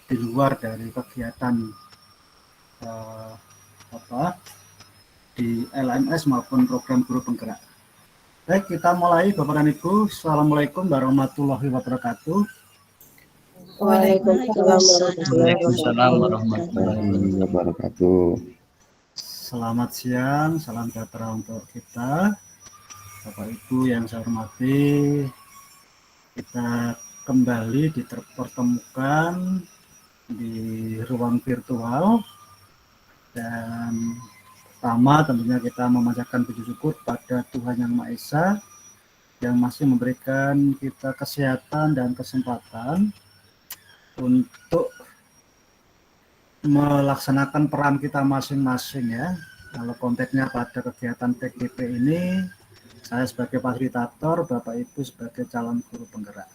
di luar dari kegiatan di LMS maupun program guru penggerak. Baik, kita mulai Bapak dan Ibu. Assalamualaikum warahmatullahi wabarakatuh. Waalaikumsalam warahmatullahi wabarakatuh. Selamat siang, salam sejahtera untuk kita, Bapak Ibu yang saya hormati. Kita kembali dipertemukan di ruang virtual, dan pertama tentunya kita memanjatkan puji syukur pada Tuhan Yang Maha Esa yang masih memberikan kita kesehatan dan kesempatan untuk melaksanakan peran kita masing-masing ya. Kalau konteksnya pada kegiatan PGP ini, saya sebagai fasilitator, Bapak Ibu sebagai calon guru penggerak.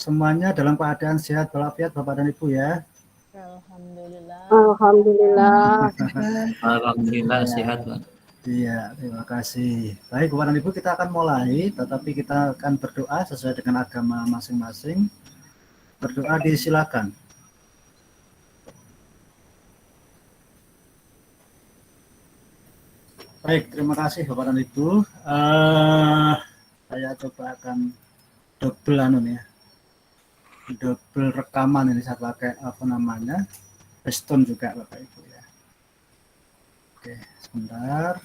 Semuanya dalam keadaan sehat walafiat Bapak dan Ibu ya. Alhamdulillah. Alhamdulillah sehat, Pak. Iya, terima kasih. Baik, Bapak dan Ibu, kita akan mulai, tetapi kita akan berdoa sesuai dengan agama masing-masing. Berdoa disilakan. Baik, terima kasih Bapak dan Ibu. Saya coba akan double rekaman ini, saya pakai Stone juga Bapak Ibu ya. Oke, sebentar.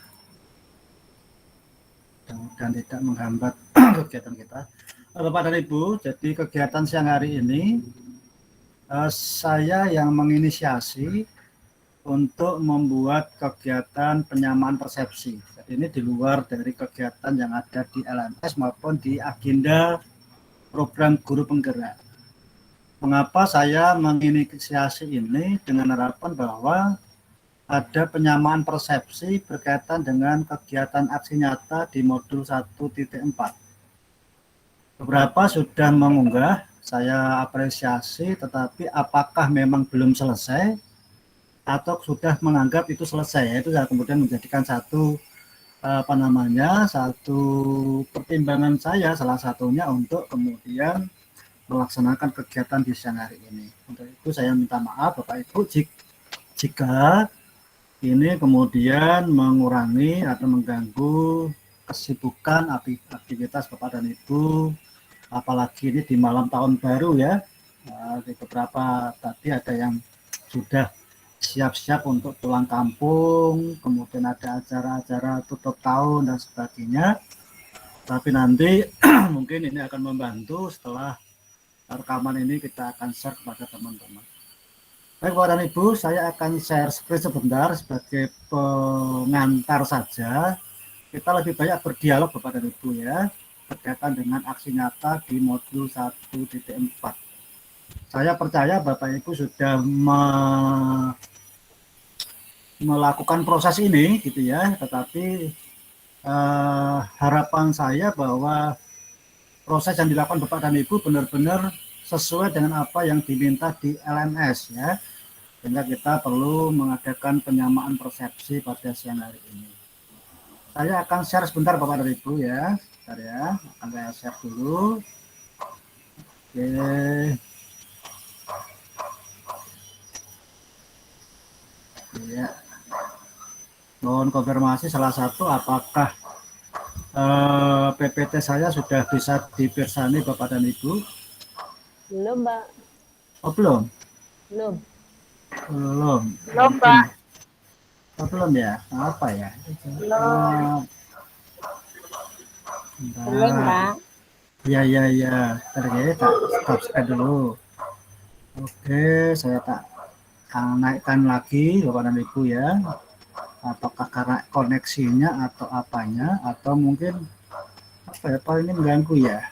Dan tidak menghambat kegiatan kita. Bapak dan Ibu, jadi kegiatan siang hari ini saya yang menginisiasi untuk membuat kegiatan penyamaan persepsi. Jadi ini di luar dari kegiatan yang ada di LMS maupun di agenda program guru penggerak. Mengapa saya menginisiasi ini? Dengan harapan bahwa ada penyamaan persepsi berkaitan dengan kegiatan aksi nyata di modul 1.4. Beberapa sudah mengunggah, saya apresiasi, tetapi apakah memang belum selesai atau sudah menganggap itu selesai? Itu saya kemudian menjadikan satu pertimbangan saya, salah satunya untuk kemudian melaksanakan kegiatan di siang hari ini. Untuk itu saya minta maaf Bapak Ibu jika ini kemudian mengurangi atau mengganggu kesibukan aktivitas Bapak dan Ibu, apalagi ini di malam tahun baru ya. Di beberapa tadi ada yang sudah siap-siap untuk pulang kampung, kemudian ada acara-acara tutup tahun dan sebagainya. Tapi nanti mungkin ini akan membantu setelah rekaman ini kita akan share kepada teman-teman. Baik Bapak dan Ibu, saya akan share screen sebentar sebagai pengantar saja. Kita lebih banyak berdialog Bapak dan Ibu ya, berkaitan dengan aksi nyata di modul 1.4. Saya percaya Bapak Ibu sudah melakukan proses ini gitu ya, tetapi harapan saya bahwa proses yang dilakukan Bapak dan Ibu benar-benar sesuai dengan apa yang diminta di LMS ya, sehingga kita perlu mengadakan penyamaan persepsi pada siang hari ini. Saya akan share sebentar Bapak dan Ibu ya, sebentar ya, akan saya share dulu. Oke. Ya. Mohon konfirmasi salah satu apakah PPT saya sudah bisa dipirsani Bapak dan Ibu? Belum, Mbak. Oh, belum? Belum, Mbak. Oh, belum ya? Apa ya? belum, Mbak. Ya. Ternyata stop dulu. Oke, saya tak naikkan lagi Bapak dan Ibu ya. Apakah karena koneksinya atau apanya, atau mungkin apa ini mengganggu ya?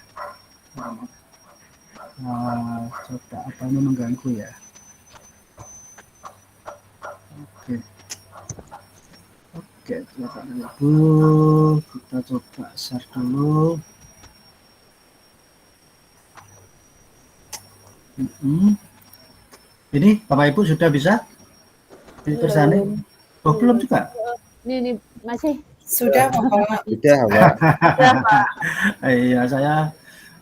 Coba apa ini mengganggu ya? Oke, Bapak dan Ibu, kita coba share dulu. Ini Bapak Ibu sudah bisa dipersani? Oh, belum juga? Ini masih. Sudah, Bapak. Sudah, Pak. Iya, saya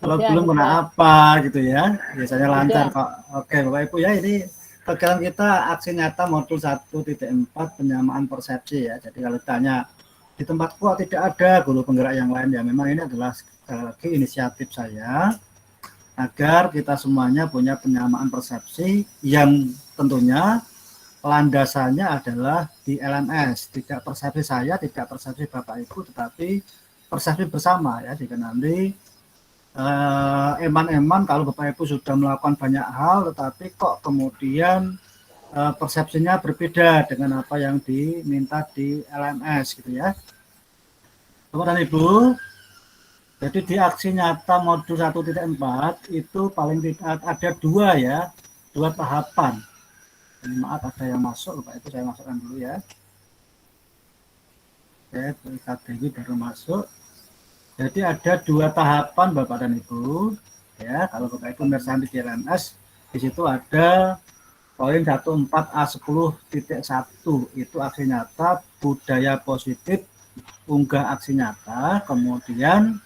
Kalau Udah, belum kena udah. apa gitu ya. Biasanya lancar Udah. kok. Oke, Bapak Ibu ya, ini kegiatan kita aksi nyata modul 1.4 penyamaan persepsi ya. Jadi kalau ditanya di tempatku kok tidak ada guru penggerak yang lain, ya memang ini adalah sekali lagi inisiatif saya agar kita semuanya punya penyamaan persepsi yang tentunya landasannya adalah di LMS, tidak persepsi saya, tidak persepsi Bapak Ibu, tetapi persepsi bersama ya. Jika nanti eman-eman kalau Bapak Ibu sudah melakukan banyak hal, tetapi kok kemudian persepsinya berbeda dengan apa yang diminta di LMS gitu ya. Bapak dan Ibu, jadi di aksi nyata modul 1.4 itu paling tidak ada dua tahapan. Ini maaf ada yang masuk, Bapak Ibu saya masukkan dulu ya. Oke, KDW baru masuk. Jadi ada dua tahapan Bapak dan Ibu. Ya, kalau Bapak Ibu mencari di LMS, di situ ada poin 14A10.1 itu aksi nyata budaya positif unggah aksi nyata. Kemudian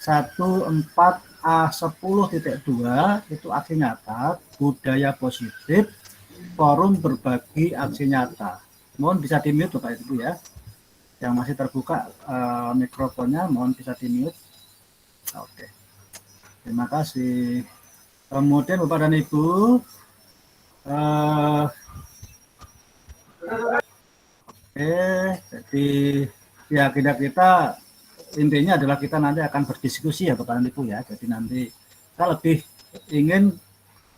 14A10.2 itu aksi nyata budaya positif forum berbagi aksi nyata. Mohon bisa di-mute Bapak Ibu ya. Yang masih terbuka mikrofonnya mohon bisa di-mute. Oke. Terima kasih. Kemudian Bapak dan Ibu, jadi ya kita intinya adalah kita nanti akan berdiskusi ya Bapak dan Ibu ya. Jadi nanti kita lebih ingin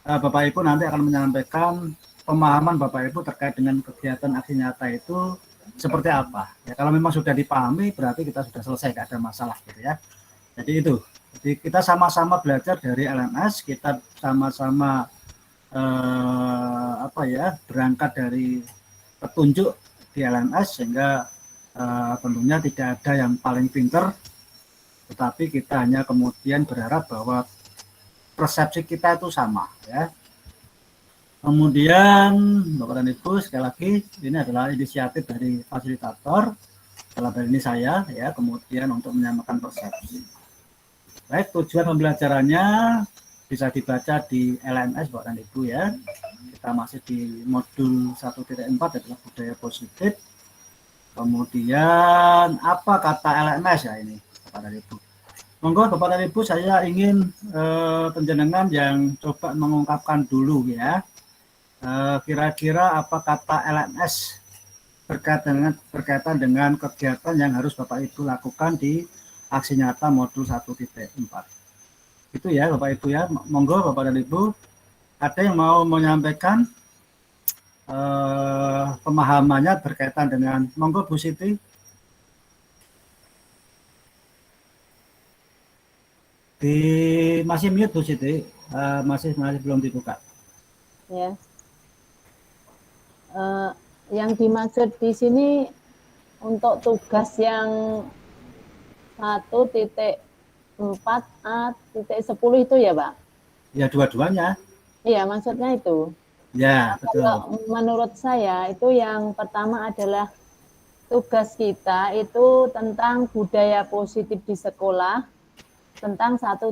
Bapak Ibu nanti akan menyampaikan pemahaman Bapak Ibu terkait dengan kegiatan aksi nyata itu seperti apa. Ya kalau memang sudah dipahami berarti kita sudah selesai, tidak ada masalah gitu ya. Jadi itu. Jadi kita sama-sama belajar dari LMS, kita sama-sama berangkat dari petunjuk di LMS sehingga tentunya tidak ada yang paling pinter, tetapi kita hanya kemudian berharap bahwa persepsi kita itu sama ya. Kemudian Bapak dan Ibu sekali lagi ini adalah inisiatif dari fasilitator dalam hal ini saya ya, kemudian untuk menyamakan persepsi. Baik, tujuan pembelajarannya bisa dibaca di LMS Bapak dan Ibu ya. Kita masih di modul 1.4 adalah budaya positif. Kemudian apa kata LMS ya ini Bapak dan Ibu. Monggo Bapak dan Ibu saya ingin penjenengan yang coba mengungkapkan dulu ya. Kira-kira apa kata LMS berkaitan dengan kegiatan yang harus Bapak Ibu lakukan di aksi nyata modul 1.4. Itu ya Bapak Ibu ya. Monggo Bapak dan Ibu, ada yang mau menyampaikan pemahamannya berkaitan dengan, monggo Bu Siti. Masih mute Bu Siti, masih belum dibuka. Ya. Yang dimaksud di sini untuk tugas yang 1.4A.10 itu ya Pak? Ya dua-duanya. Iya maksudnya itu. Ya betul. Kalau menurut saya itu yang pertama adalah tugas kita itu tentang budaya positif di sekolah tentang 1.4.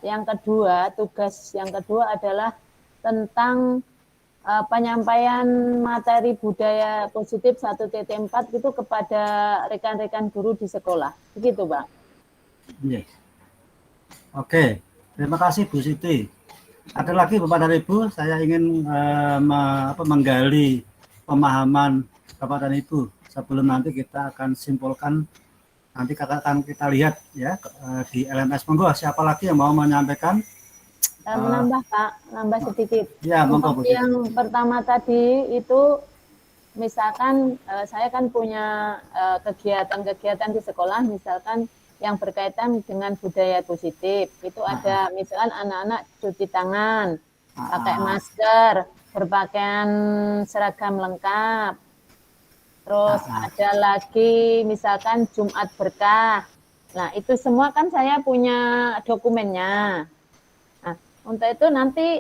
Yang kedua, tugas yang kedua adalah tentang penyampaian materi budaya positif 1.4 itu kepada rekan-rekan guru di sekolah. Begitu, Pak. Yes. Oke, terima kasih Bu Siti. Ada lagi Bapak dan Ibu, saya ingin menggali pemahaman Bapak dan Ibu sebelum nanti kita akan simpulkan, nanti akan kita lihat ya di LMS. Monggo, siapa lagi yang mau menyampaikan? Menambah Pak, nambah sedikit. Ya, monggo Bu Siti. Yang pertama tadi itu misalkan saya kan punya kegiatan-kegiatan di sekolah, misalkan yang berkaitan dengan budaya positif. Itu ada misalkan anak-anak cuci tangan, pakai masker, berpakaian seragam lengkap. Terus ada lagi misalkan Jumat Berkah. Nah, itu semua kan saya punya dokumennya. Nah, untuk itu nanti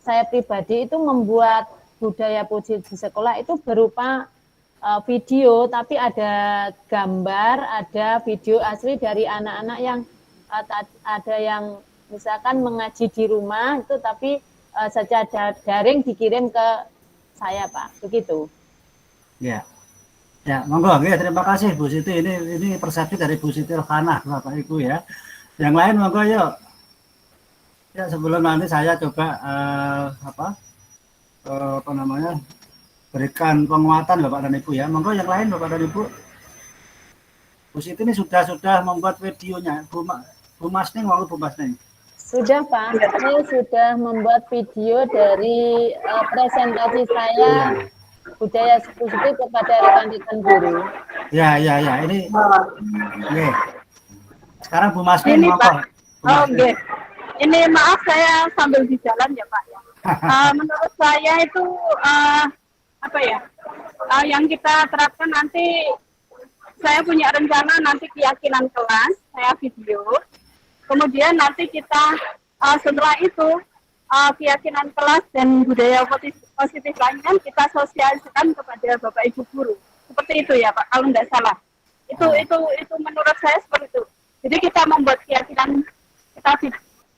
saya pribadi itu membuat budaya positif di sekolah itu berupa video, tapi ada gambar, ada video asli dari anak-anak yang ada yang misalkan mengaji di rumah itu tapi secara daring dikirim ke saya Pak, begitu. Ya, ya, monggo. Ya, terima kasih Bu Siti. Ini persepsi dari Bu Siti Rohana, Bapak Ibu ya. Yang lain monggo yuk. Ya, sebelum nanti saya coba apa namanya berikan penguatan Bapak dan Ibu ya. Monggo yang lain Bapak dan Ibu. Bu Siti ini sudah membuat videonya. Bu Masning, mau Bu Masning. Sudah Pak, saya sudah membuat video dari presentasi saya budaya positif kepada rekan-rekan guru. Ya, ini. Oke. Sekarang Bu Masning, ini monggo. Pak. Oke. Ini maaf saya sambil di jalan ya Pak ya. Menurut saya itu apa ya? Yang kita terapkan nanti, saya punya rencana nanti keyakinan kelas, saya video. Kemudian nanti kita setelah itu keyakinan kelas dan budaya positif lainnya kita sosialisasikan kepada Bapak Ibu guru. Seperti itu ya Pak, kalau tidak salah. Itu menurut saya seperti itu. Jadi kita membuat keyakinan kita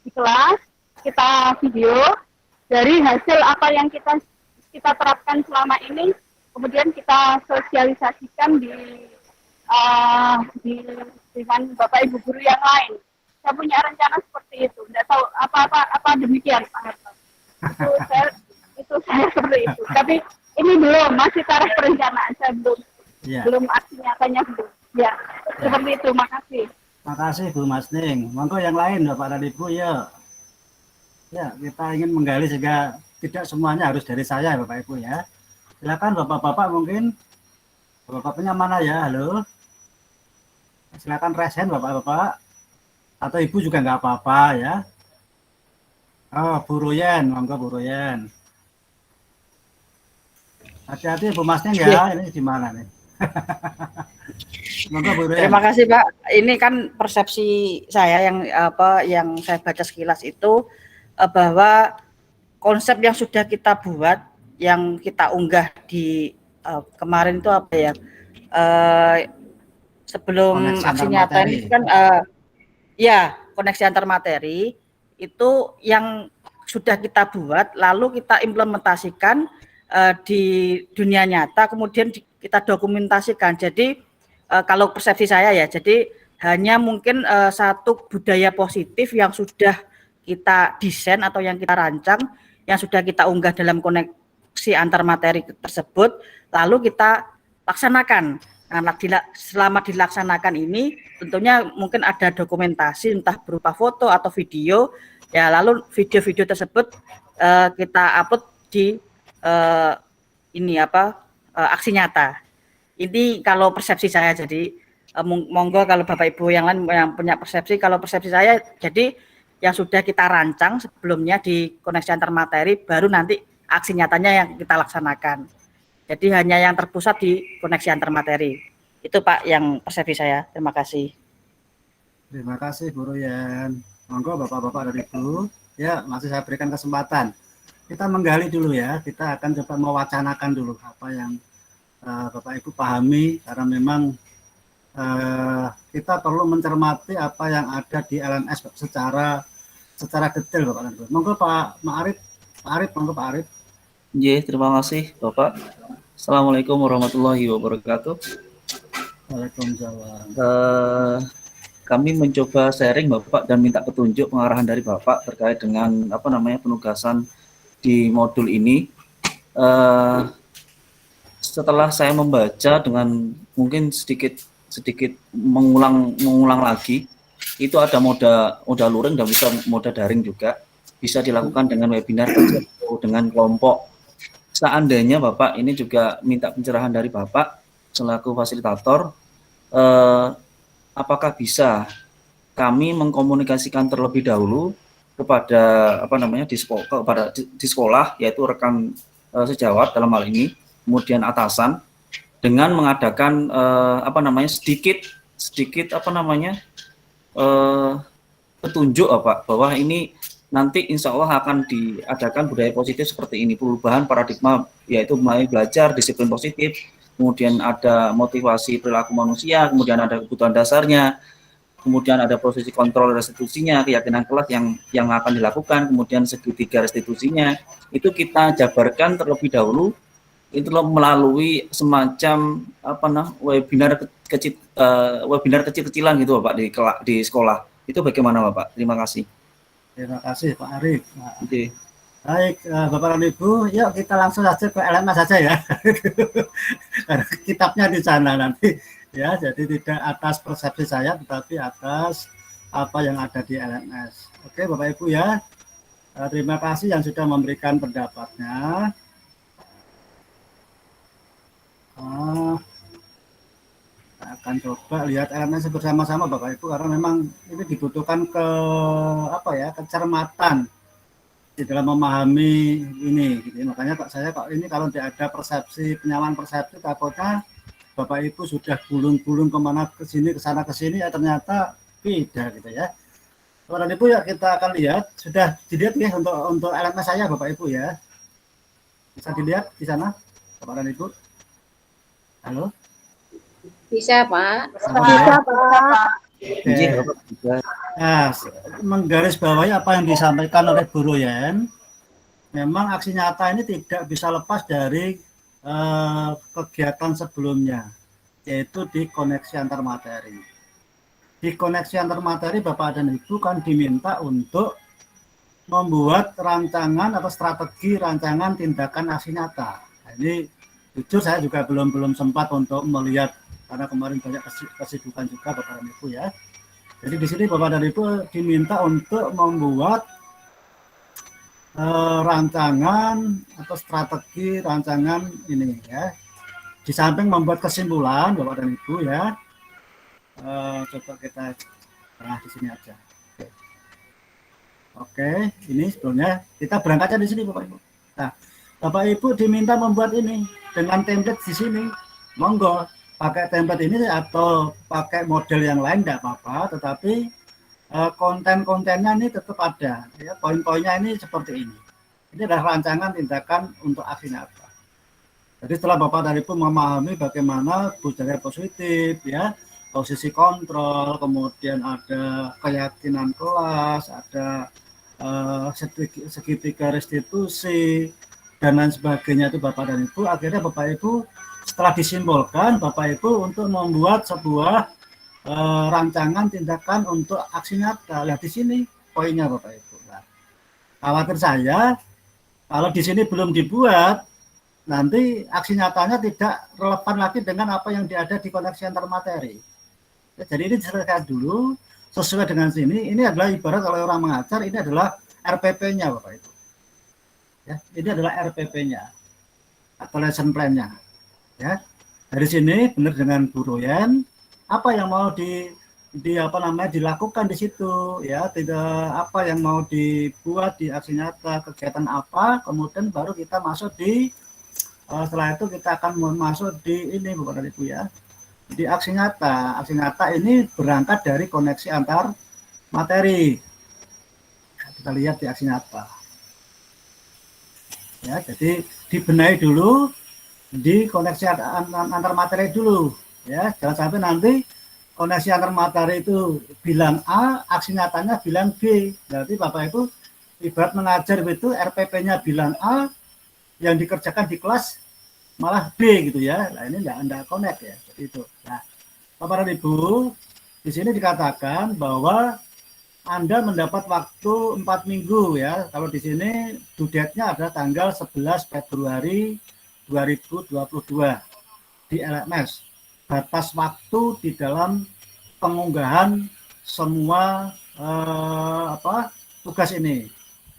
di kelas, kita video dari hasil apa yang kita terapkan selama ini, kemudian kita sosialisasikan dengan Bapak Ibu guru yang lain. Saya punya rencana seperti itu. Tidak tahu apa demikian Pak Harto. Itu saya seperti itu. Tapi ini masih taraf perencanaan, saya belum aksi nyatanya belum. Ya, seperti itu. Makasih. Makasih Bu Masning. Monggo yang lain Bapak dan Ibu ya. Ya, kita ingin menggali sehingga tidak semuanya harus dari saya Bapak Ibu ya. Silakan Bapak-bapak mungkin. Bapak-bapaknya mana ya? Halo. Silakan resen Bapak-bapak. Atau Ibu juga nggak apa-apa ya. Oh, Bu Royen, monggo Bu Royen. Hati-hati Bu Masning ya, ini gimana nih? Monggo Bu Royen. Terima kasih Pak. Ini kan persepsi saya yang saya baca sekilas itu bahwa konsep yang sudah kita buat, yang kita unggah di kemarin itu apa ya? Sebelum aksi nyata ini kan ya, koneksi antar materi itu yang sudah kita buat, lalu kita implementasikan di dunia nyata, kemudian kita dokumentasikan. Jadi kalau persepsi saya ya, jadi hanya mungkin satu budaya positif yang sudah kita desain atau yang kita rancang, yang sudah kita unggah dalam koneksi antar materi tersebut, lalu kita laksanakan. Nah, selama dilaksanakan ini tentunya mungkin ada dokumentasi entah berupa foto atau video ya, lalu video-video tersebut kita upload di aksi nyata. Ini kalau persepsi saya. Jadi monggo kalau Bapak Ibu yang lain yang punya persepsi, kalau persepsi saya jadi yang sudah kita rancang sebelumnya di koneksi antar materi baru nanti aksi nyatanya yang kita laksanakan. Jadi hanya yang terpusat di koneksi antar materi. Itu Pak yang persepsi saya. Terima kasih. Terima kasih Bu Royen. Monggo Bapak-bapak dan Ibu. Ya, masih saya berikan kesempatan. Kita menggali dulu ya. Kita akan coba mewacanakan dulu apa yang Bapak Ibu pahami, karena memang kita perlu mencermati apa yang ada di LMS secara detail Bapak dan Ibu. Monggo Pak Arif, monggo Pak Arif. Iya, terima kasih Bapak. Assalamualaikum warahmatullahi wabarakatuh. Waalaikumsalam. Kami mencoba sharing Bapak dan minta petunjuk pengarahan dari Bapak terkait dengan penugasan di modul ini. Setelah saya membaca dengan mungkin sedikit mengulang lagi, itu ada moda luring dan bisa moda daring juga, bisa dilakukan dengan webinar atau dengan kelompok. Seandainya Bapak ini juga minta pencerahan dari Bapak selaku fasilitator, apakah bisa kami mengkomunikasikan terlebih dahulu kepada di sekolah, yaitu rekan sejawat dalam hal ini, kemudian atasan, dengan mengadakan sedikit petunjuk Pak, bahwa ini nanti insya Allah akan diadakan budaya positif seperti ini, perubahan paradigma, yaitu mulai belajar disiplin positif, kemudian ada motivasi perilaku manusia, kemudian ada kebutuhan dasarnya, kemudian ada prosesi kontrol restitusinya, keyakinan kelas yang akan dilakukan, kemudian segitiga restitusinya, itu kita jabarkan terlebih dahulu itu melalui semacam webinar kecil-kecilan gitu Bapak di sekolah. Itu bagaimana Bapak? Terima kasih. Terima kasih Pak Arif. Nah, Oke. baik Bapak dan Ibu, yuk kita langsung saja ke LMS saja ya. Karena kitabnya di sana nanti ya, jadi tidak atas persepsi saya tetapi atas apa yang ada di LMS. Oke Bapak Ibu ya, terima kasih yang sudah memberikan pendapatnya. Saya akan coba lihat LMS bersama-sama Bapak Ibu, karena memang ini dibutuhkan kecermatan di dalam memahami ini gitu. Makanya saya ini kalau tidak ada persepsi, penyamaan persepsi, takutnya Bapak Ibu sudah gulung-gulung kemana ke sini, ke sana ke sini, ya ternyata beda gitu ya. Bapak dan Ibu ya, kita akan lihat, sudah dilihat ya untuk LMS saya Bapak Ibu ya. Bisa dilihat di sana Bapak dan Ibu. Halo? Bisa, Pak. Bisa, Pak. Oke. Nah, menggarisbawahi apa yang disampaikan oleh Bu Royen, memang aksi nyata ini tidak bisa lepas dari kegiatan sebelumnya, yaitu di koneksi antar materi. Di koneksi antar materi Bapak dan Ibu kan diminta untuk membuat rancangan atau strategi rancangan tindakan aksi nyata. Nah, ini jujur saya juga belum sempat untuk melihat karena kemarin banyak kesibukan juga Bapak dan Ibu ya. Jadi di sini Bapak dan Ibu diminta untuk membuat rancangan atau strategi rancangan ini ya. Di samping membuat kesimpulan Bapak dan Ibu ya. Coba kita di sini aja. Oke, ini sebelumnya kita berangkatnya di sini Bapak Ibu. Nah, Bapak Ibu diminta membuat ini dengan template di sini. Monggo pakai template ini atau pakai model yang lain tidak apa-apa, tetapi konten-kontennya ini tetap ada. Ya, poin-poinnya ini seperti ini. Ini adalah rancangan tindakan untuk aksi nyata. Jadi setelah Bapak dan Ibu memahami bagaimana budaya positif, ya, posisi kontrol, kemudian ada keyakinan kelas, ada segitiga restitusi, dan lain sebagainya itu Bapak dan Ibu, akhirnya Bapak Ibu setelah disimbolkan Bapak Ibu untuk membuat sebuah rancangan tindakan untuk aksi nyata. Lihat di sini poinnya Bapak Ibu. Nah, khawatir saya kalau di sini belum dibuat, nanti aksi nyatanya tidak relevan lagi dengan apa yang ada di koneksi antar materi. Ya, jadi ini diselesaikan dulu sesuai dengan sini. Ini adalah ibarat kalau orang mengajar, ini adalah RPP-nya Bapak Ibu. Ya, ini adalah RPP-nya atau lesson plan-nya. Ya, dari sini benar dengan Bu Royen, apa yang mau dilakukan di situ, ya, tidak apa yang mau dibuat di aksi nyata, kegiatan apa, kemudian baru kita masuk di setelah itu kita akan masuk di ini Bapak dan Ibu ya, di aksi nyata. Aksi nyata ini berangkat dari koneksi antar materi. Kita lihat di aksi nyata. Ya, jadi dibenahi dulu di koneksi antar materi dulu, ya, jangan sampai nanti koneksi antar materi itu bilang A, aksi nyatanya bilang B. Berarti Bapak Ibu ibarat mengajar itu RPP-nya bilang A, yang dikerjakan di kelas malah B gitu ya. Nah, ini enggak connect ya, seperti itu. Nah, Bapak dan Ibu, di sini dikatakan bahwa Anda mendapat waktu 4 minggu ya. Kalau di sini due date-nya adalah tanggal 11 Februari 2022 di LMS. Batas waktu di dalam pengunggahan semua tugas ini.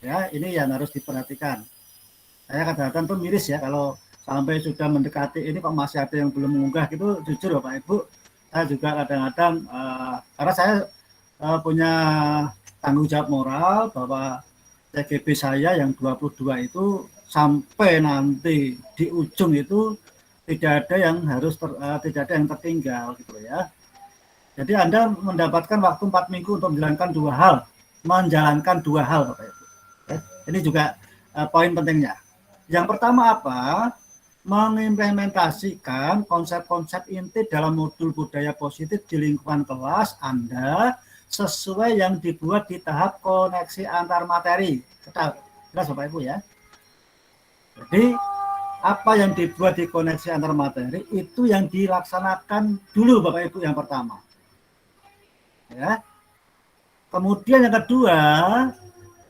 Ya, ini yang harus diperhatikan. Saya kadang-kadang tuh miris ya kalau sampai sudah mendekati ini kok masih ada yang belum mengunggah gitu. Jujur Bapak Ibu, saya juga kadang-kadang karena saya punya tanggung jawab moral bahwa TGB saya yang 22 itu sampai nanti di ujung itu tidak ada yang tidak ada yang tertinggal gitu ya. Jadi Anda mendapatkan waktu 4 minggu untuk menjalankan dua hal Bapak Ibu. Ya, ini juga poin pentingnya. Yang pertama apa? mengimplementasikan konsep-konsep inti dalam modul budaya positif di lingkungan kelas Anda sesuai yang dibuat di tahap koneksi antar materi. Jelas Bapak Ibu ya. Jadi apa yang dibuat di koneksi antar materi itu yang dilaksanakan dulu Bapak Ibu yang pertama. Ya. Kemudian yang kedua,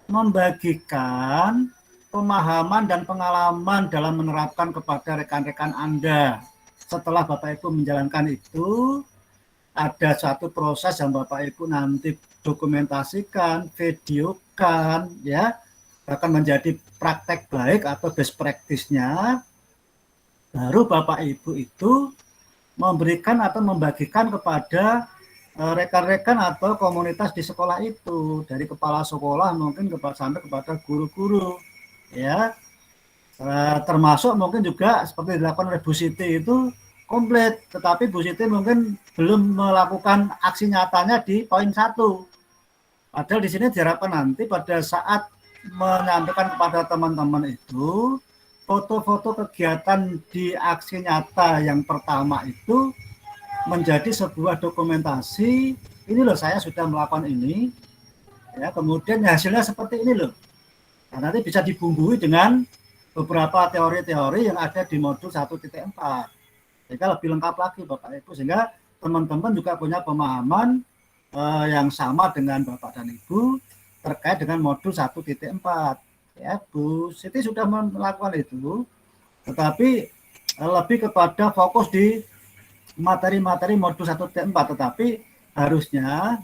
membagikan pemahaman dan pengalaman dalam menerapkan kepada rekan-rekan Anda. Setelah Bapak Ibu menjalankan itu, ada suatu proses yang Bapak Ibu nanti dokumentasikan, videokan, ya, bahkan menjadi praktek baik atau best practice-nya. Baru Bapak Ibu itu memberikan atau membagikan kepada rekan-rekan atau komunitas di sekolah itu, dari kepala sekolah mungkin sampai kepada guru-guru. Ya, termasuk mungkin juga seperti dilakukan oleh Bu Siti itu komplit, tetapi Bu Siti mungkin belum melakukan aksi nyatanya di poin 1. Padahal di sini diharapkan nanti pada saat menyampaikan kepada teman-teman itu foto-foto kegiatan di aksi nyata yang pertama itu menjadi sebuah dokumentasi. Ini loh saya sudah melakukan ini, ya, kemudian hasilnya seperti ini loh. Nah, nanti bisa dibumbui dengan beberapa teori-teori yang ada di modul 1.4. Sehingga lebih lengkap lagi Bapak Ibu, sehingga teman-teman juga punya pemahaman yang sama dengan Bapak dan Ibu terkait dengan modul 1.4. Ya, Bu Siti sudah melakukan itu, tetapi lebih kepada fokus di materi-materi modul 1.4, tetapi harusnya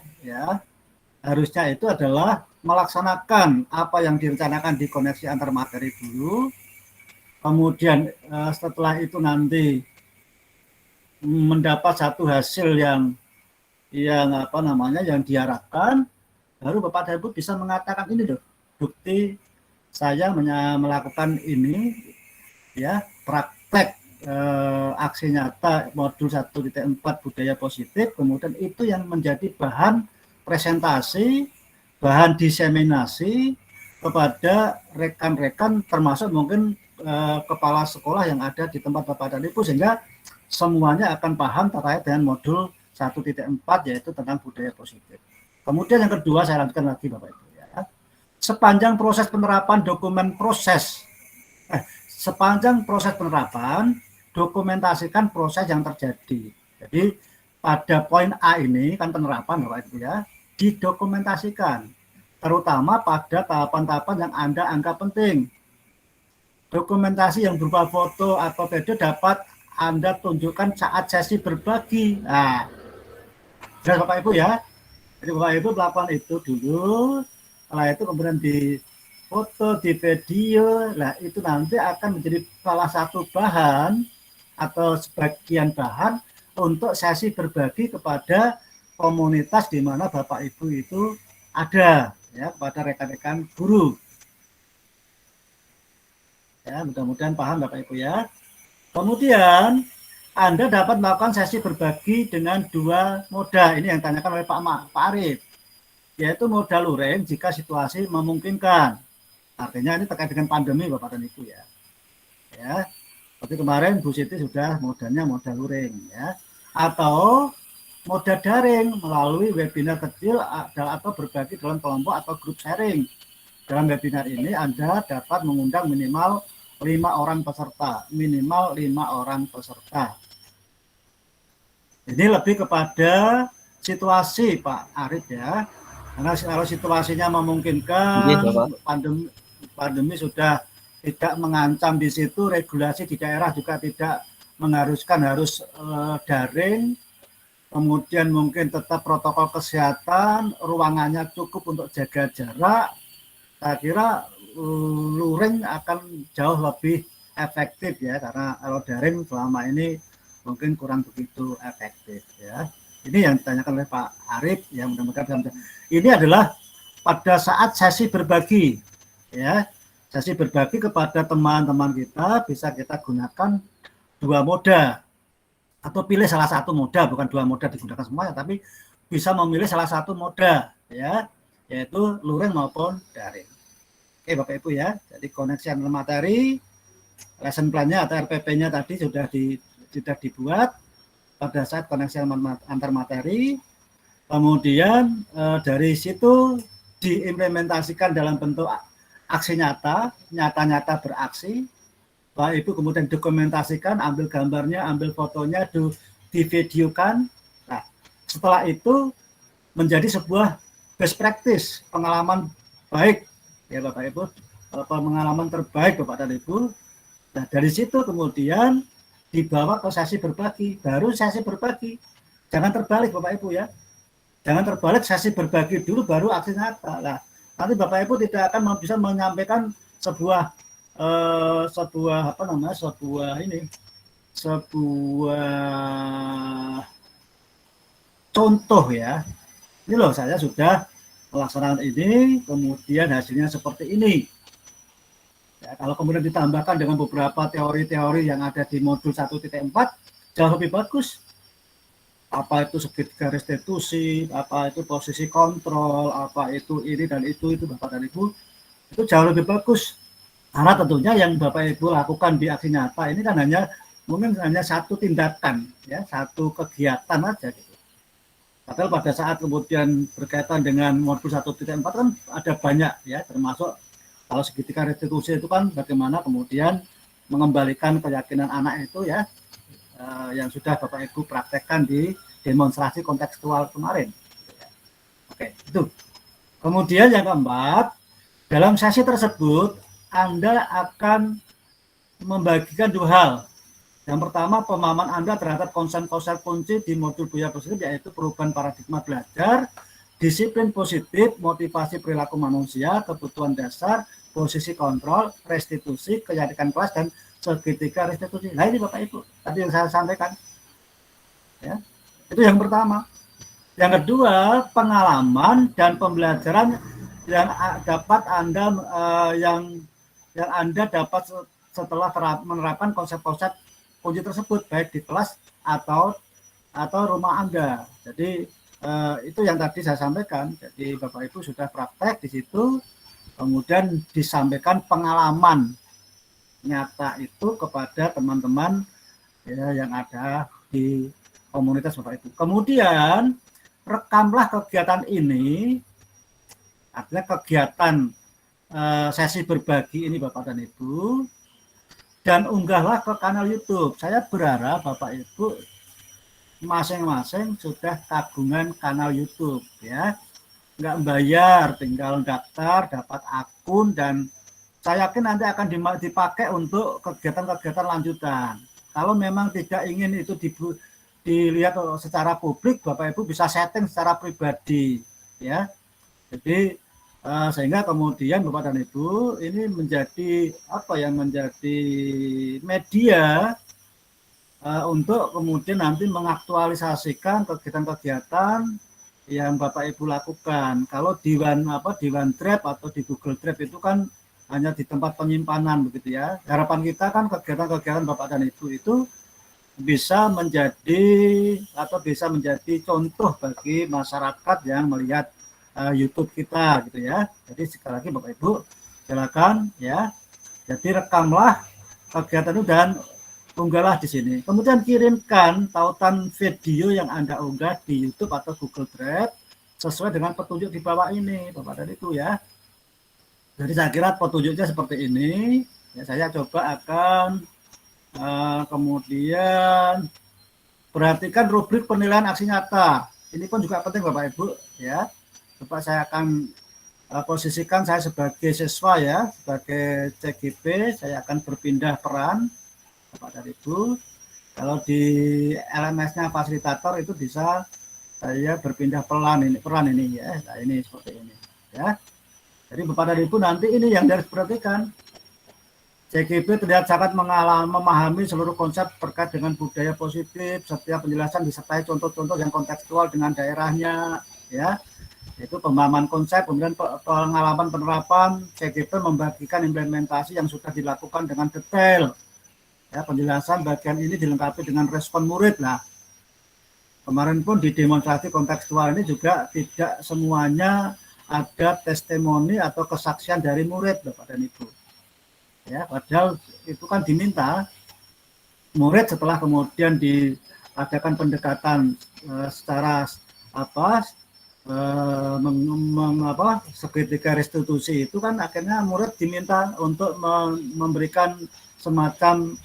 itu adalah melaksanakan apa yang direncanakan di koneksi antar materi dulu. Kemudian setelah itu nanti mendapat satu hasil yang diharapkan, baru Bapak dan Ibu bisa mengatakan ini loh, bukti saya melakukan ini, ya, praktek aksi nyata modul 1.4 budaya positif, kemudian itu yang menjadi bahan presentasi, bahan diseminasi kepada rekan-rekan, termasuk mungkin kepala sekolah yang ada di tempat Bapak dan Ibu, sehingga semuanya akan paham terkait dengan modul 1.4, yaitu tentang budaya positif. Kemudian yang kedua saya lanjutkan lagi Bapak Ibu, ya. Sepanjang proses penerapan sepanjang proses penerapan, dokumentasikan proses yang terjadi. Jadi pada poin A ini kan penerapan Bapak Ibu, ya, didokumentasikan, terutama pada tahapan-tahapan yang Anda anggap penting. Dokumentasi yang berupa foto atau video dapat Anda tunjukkan saat sesi berbagi. Nah, jelas Bapak Ibu ya. Jadi Bapak Ibu melakukan itu dulu, setelah itu kemudian di foto, di video, nah itu nanti akan menjadi salah satu bahan atau sebagian bahan untuk sesi berbagi kepada komunitas di mana Bapak Ibu itu ada, ya, kepada rekan-rekan guru. Ya, mudah-mudahan paham Bapak Ibu ya. Kemudian Anda dapat melakukan sesi berbagi dengan dua moda. Ini yang ditanyakan oleh Pak Arif, yaitu moda luring jika situasi memungkinkan. Artinya ini terkait dengan pandemi Bapak dan Ibu ya. Ya, seperti kemarin Bu Siti sudah modanya moda luring, ya. Atau moda daring melalui webinar kecil atau berbagi dalam kelompok atau grup sharing. Dalam webinar ini Anda dapat mengundang minimal 5 orang peserta, Ini lebih kepada situasi Pak Arif ya. Karena kalau situasinya memungkinkan, pandemi sudah tidak mengancam di situ, regulasi di daerah juga tidak mengharuskan harus daring, kemudian mungkin tetap protokol kesehatan, ruangannya cukup untuk jaga jarak, saya kira luring akan jauh lebih efektif ya, karena kalau daring selama ini mungkin kurang begitu efektif ya. Ini yang ditanyakan oleh Pak Arif, yang mudah-mudahan ini adalah pada saat sesi berbagi ya, sesi berbagi kepada teman-teman kita bisa kita gunakan dua moda atau pilih salah satu moda, bukan dua moda digunakan semuanya, tapi bisa memilih salah satu moda ya, yaitu luring maupun daring. Oke Bapak Ibu ya, jadi koneksi antar materi lesson plan-nya atau RPP-nya tadi sudah dibuat pada saat koneksi antar materi. Kemudian dari situ diimplementasikan dalam bentuk aksi nyata beraksi. Bapak Ibu kemudian dokumentasikan, ambil gambarnya, ambil fotonya, divideokan. Nah, setelah itu menjadi sebuah best practice, pengalaman baik ya Bapak Ibu, pengalaman terbaik Bapak dan Ibu. Nah, dari situ kemudian dibawa ke sesi berbagi, baru sesi berbagi. Jangan terbalik Bapak Ibu ya. Jangan terbalik, sesi berbagi dulu baru aksi nyata. Nah, nanti Bapak Ibu tidak akan bisa menyampaikan sebuah contoh ya. Ini loh, saya sudah melaksanakan ini, kemudian hasilnya seperti ini. Ya, kalau kemudian ditambahkan dengan beberapa teori-teori yang ada di modul 1.4, jauh lebih bagus. Apa itu segitiga restitusi, apa itu posisi kontrol, apa itu ini dan itu Bapak dan Ibu, itu jauh lebih bagus. Karena tentunya yang Bapak Ibu lakukan di aksi nyata ini kan mungkin hanya satu tindakan, ya, satu kegiatan aja gitu. Padahal pada saat kemudian berkaitan dengan modul 1.4 kan ada banyak ya, termasuk kalau segitiga restitusi itu kan bagaimana kemudian mengembalikan keyakinan anak itu ya, yang sudah Bapak Ibu praktekkan di demonstrasi kontekstual kemarin. Oke, itu. Kemudian yang keempat, dalam sesi tersebut Anda akan membagikan dua hal. Yang pertama, pemahaman Anda terhadap konsep-konsep kunci di modul Budaya Positif, yaitu perubahan paradigma belajar, disiplin positif, motivasi perilaku manusia, kebutuhan dasar, posisi kontrol, restitusi, keyakinan kelas, dan segitiga restitusi. Nah ini Bapak Ibu, tadi yang saya sampaikan. Ya, itu yang pertama. Yang kedua, pengalaman dan pembelajaran yang dapat Anda yang Anda dapat setelah menerapkan konsep-konsep kunci tersebut, baik di kelas atau rumah Anda. Jadi itu yang tadi saya sampaikan. Jadi Bapak Ibu sudah praktek di situ, kemudian disampaikan pengalaman nyata itu kepada teman-teman ya, yang ada di komunitas Bapak Ibu. Kemudian rekamlah kegiatan ini, artinya kegiatan sesi berbagi ini Bapak dan Ibu, dan unggahlah ke kanal YouTube. Saya berharap Bapak Ibu masing-masing sudah kagungan kanal YouTube ya, nggak bayar, tinggal daftar, dapat akun, dan saya yakin nanti akan dipakai untuk kegiatan-kegiatan lanjutan. Kalau memang tidak ingin itu dilihat secara publik, Bapak Ibu bisa setting secara pribadi ya. Jadi sehingga kemudian Bapak dan Ibu ini menjadi menjadi media untuk kemudian nanti mengaktualisasikan kegiatan-kegiatan yang Bapak Ibu lakukan. Kalau di OneDrive atau di Google Drive itu kan hanya di tempat penyimpanan begitu ya. Harapan kita kan kegiatan-kegiatan Bapak dan Ibu itu bisa menjadi contoh bagi masyarakat yang melihat YouTube kita gitu ya. Jadi sekali lagi Bapak Ibu silakan ya. Jadi rekamlah kegiatan itu dan unggahlah di sini. Kemudian kirimkan tautan video yang Anda unggah di YouTube atau Google Drive sesuai dengan petunjuk di bawah ini Bapak dan Ibu ya. Jadi saya kira petunjuknya seperti ini. Ya, saya coba akan kemudian perhatikan rubrik penilaian aksi nyata. Ini pun juga penting Bapak Ibu ya. Coba saya akan posisikan saya sebagai siswa ya, sebagai CGP, saya akan berpindah peran Bapak dan Ibu. Kalau di LMS-nya fasilitator itu bisa saya berpindah peran ini ya. Nah, ini seperti ini ya. Jadi Bapak dan Ibu nanti ini yang harus diperhatikan. CGP terlihat sangat memahami seluruh konsep terkait dengan budaya positif, setiap penjelasan disertai contoh-contoh yang kontekstual dengan daerahnya ya. Itu pemahaman konsep, kemudian pengalaman penerapan. CGP membagikan implementasi yang sudah dilakukan dengan detail. Ya, penjelasan bagian ini dilengkapi dengan respon murid lah. Kemarin pun di demonstrasi kontekstual ini juga tidak semuanya ada testimoni atau kesaksian dari murid Bapak dan Ibu. Ya, padahal itu kan diminta murid setelah kemudian diadakan pendekatan secara apa seketika restitusi itu kan akhirnya murid diminta untuk memberikan semacam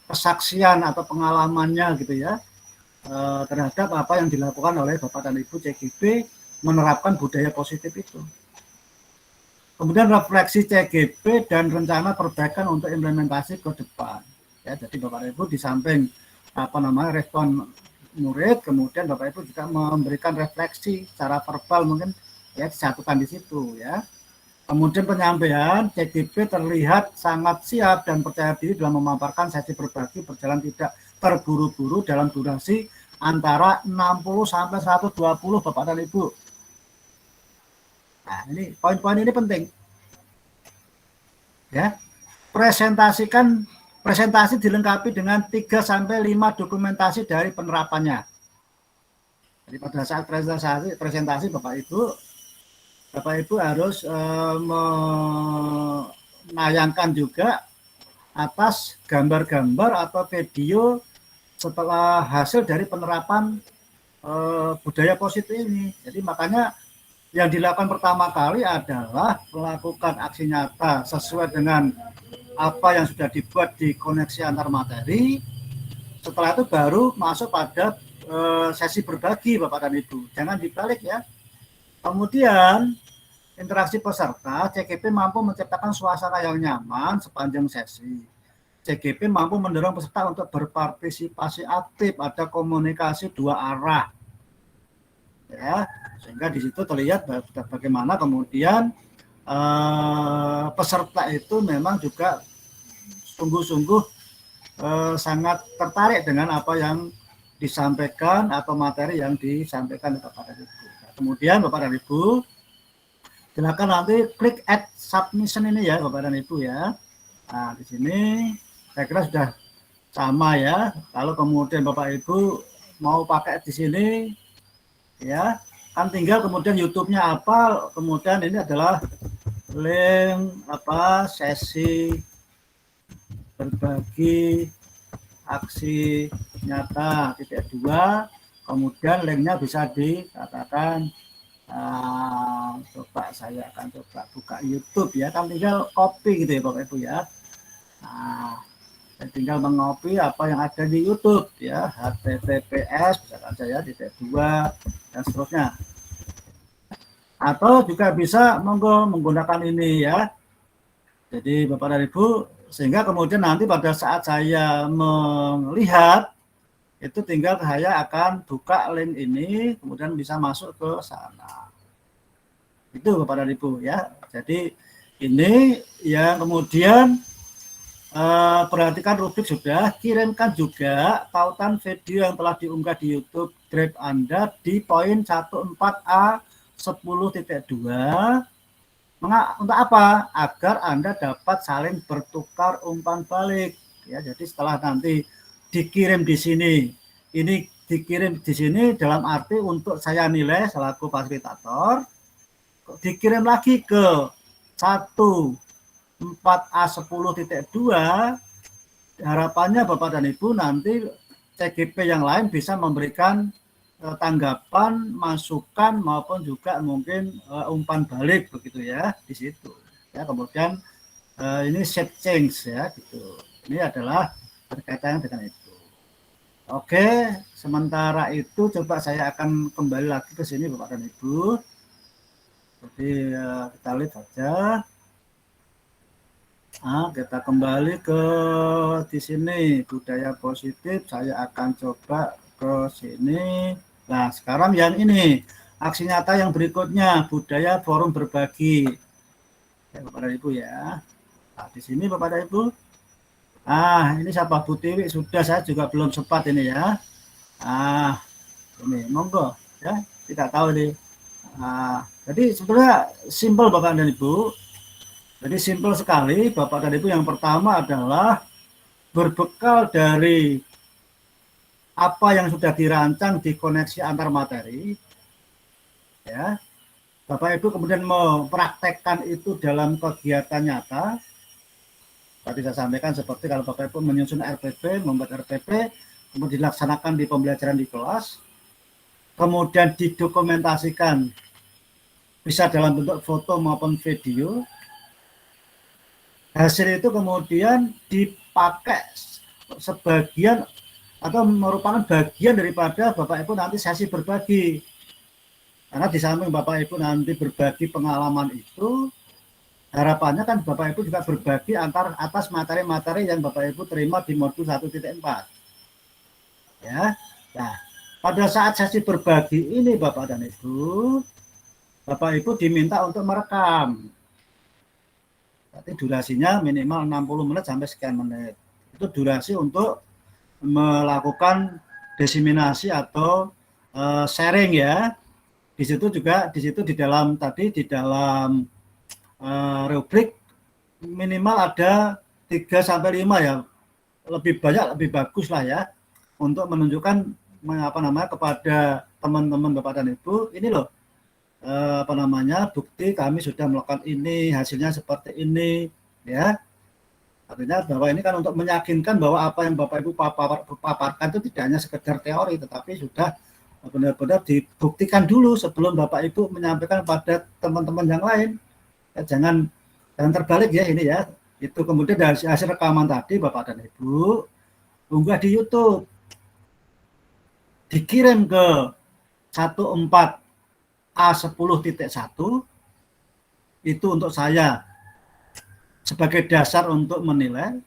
kesaksian atau pengalamannya gitu ya terhadap apa yang dilakukan oleh Bapak dan Ibu CGP menerapkan budaya positif itu. Kemudian refleksi CGP dan rencana perbaikan untuk implementasi ke depan. Ya, jadi Bapak Ibu di samping respon murid, kemudian Bapak Ibu juga memberikan refleksi secara verbal mungkin ya disatukan di situ ya. Kemudian penyampaian CGP terlihat sangat siap dan percaya diri dalam memaparkan sesi berbagi berjalan tidak terburu-buru dalam durasi antara 60 sampai 120 Bapak dan Ibu. Nah, ini poin-poin ini penting. Ya. Presentasi dilengkapi dengan 3 sampai 5 dokumentasi dari penerapannya. Jadi pada saat presentasi Bapak Ibu harus menayangkan juga atas gambar-gambar atau video setelah hasil dari penerapan budaya positif ini. Jadi makanya yang dilakukan pertama kali adalah melakukan aksi nyata sesuai dengan apa yang sudah dibuat di koneksi antar materi. Setelah itu baru masuk pada sesi berbagi Bapak dan Ibu. Jangan dibalik ya. Kemudian interaksi peserta, CGP mampu menciptakan suasana yang nyaman sepanjang sesi. CGP mampu mendorong peserta untuk berpartisipasi aktif, ada komunikasi 2 arah. Ya, sehingga di situ terlihat bagaimana kemudian peserta itu memang juga sungguh-sungguh sangat tertarik dengan apa yang disampaikan atau materi yang disampaikan kepada Ibu. Nah, kemudian Bapak dan Ibu silakan nanti klik add submission ini ya Bapak dan Ibu ya. Nah, di sini saya kira sudah sama ya. Kalau kemudian Bapak Ibu mau pakai di sini ya, kan tinggal kemudian YouTube-nya apa, kemudian ini adalah link sesi berbagi aksi nyata .2, kemudian linknya bisa dikatakan coba saya akan coba buka YouTube ya, kan tinggal copy gitu ya Bapak Ibu ya. Nah, saya tinggal mengcopy apa yang ada di YouTube ya, https misalkan saya .2 dan seterusnya. Atau juga bisa menggunakan ini ya. Jadi Bapak dan Ibu, sehingga kemudian nanti pada saat saya melihat itu tinggal saya akan buka link ini, kemudian bisa masuk ke sana. Itu Bapak dan Ibu ya. Jadi ini yang kemudian perhatikan rubrik sudah, kirimkan juga tautan video yang telah diunggah di YouTube Drive Anda di poin 14A 10.2. Untuk apa? Agar Anda dapat saling bertukar umpan balik. Ya, jadi setelah nanti dikirim di sini, ini dikirim di sini dalam arti untuk saya nilai selaku fasilitator, dikirim lagi ke 14A10.2, harapannya Bapak dan Ibu nanti CGP yang lain bisa memberikan tanggapan, masukan maupun juga mungkin umpan balik begitu ya di situ. Ya, kemudian ini shape change ya gitu. Ini adalah berkaitan dengan itu. Oke, sementara itu coba saya akan kembali lagi ke sini Bapak dan Ibu. Jadi kita lihat saja. Kita kembali ke di sini budaya positif. Saya akan coba ke sini. Nah, sekarang yang ini aksi nyata yang berikutnya budaya forum berbagi. Ya, Bapak dan Ibu ya. Nah, di sini Bapak dan Ibu. Ini siapa Bu Tiwi sudah, saya juga belum sempat ini ya. Ini monggo ya. Tidak tahu nih. Jadi sebenarnya simpel Bapak dan Ibu. Jadi simpel sekali Bapak dan Ibu. Yang pertama adalah berbekal dari apa yang sudah dirancang di koneksi antar materi, ya, Bapak Ibu kemudian mempraktekkan itu dalam kegiatan nyata. Tadi saya sampaikan seperti kalau Bapak Ibu menyusun RPP, membuat RPP, kemudian dilaksanakan di pembelajaran di kelas, kemudian didokumentasikan, bisa dalam bentuk foto maupun video. Hasil itu kemudian dipakai sebagian atau merupakan bagian daripada Bapak Ibu nanti sesi berbagi. Karena di samping Bapak Ibu nanti berbagi pengalaman itu, harapannya kan Bapak Ibu juga berbagi atas materi-materi yang Bapak Ibu terima di modul 1.4. Ya. Nah, pada saat sesi berbagi ini Bapak dan Ibu, Bapak Ibu diminta untuk merekam. Berarti durasinya minimal 60 menit sampai sekian menit. Itu durasi untuk melakukan diseminasi atau sharing ya. Di situ juga di dalam rubrik minimal ada 3 sampai 5 ya. Lebih banyak lebih bagus lah ya untuk menunjukkan kepada teman-teman Bapak dan Ibu, ini loh bukti kami sudah melakukan ini, hasilnya seperti ini ya. Artinya bahwa ini kan untuk meyakinkan bahwa apa yang Bapak Ibu paparkan itu tidak hanya sekedar teori, tetapi sudah benar-benar dibuktikan dulu sebelum Bapak Ibu menyampaikan pada teman-teman yang lain. Ya, jangan terbalik ya ini ya. Itu kemudian dari hasil rekaman tadi Bapak dan Ibu unggah di YouTube, dikirim ke 14A10.1 itu untuk saya sebagai dasar untuk menilai,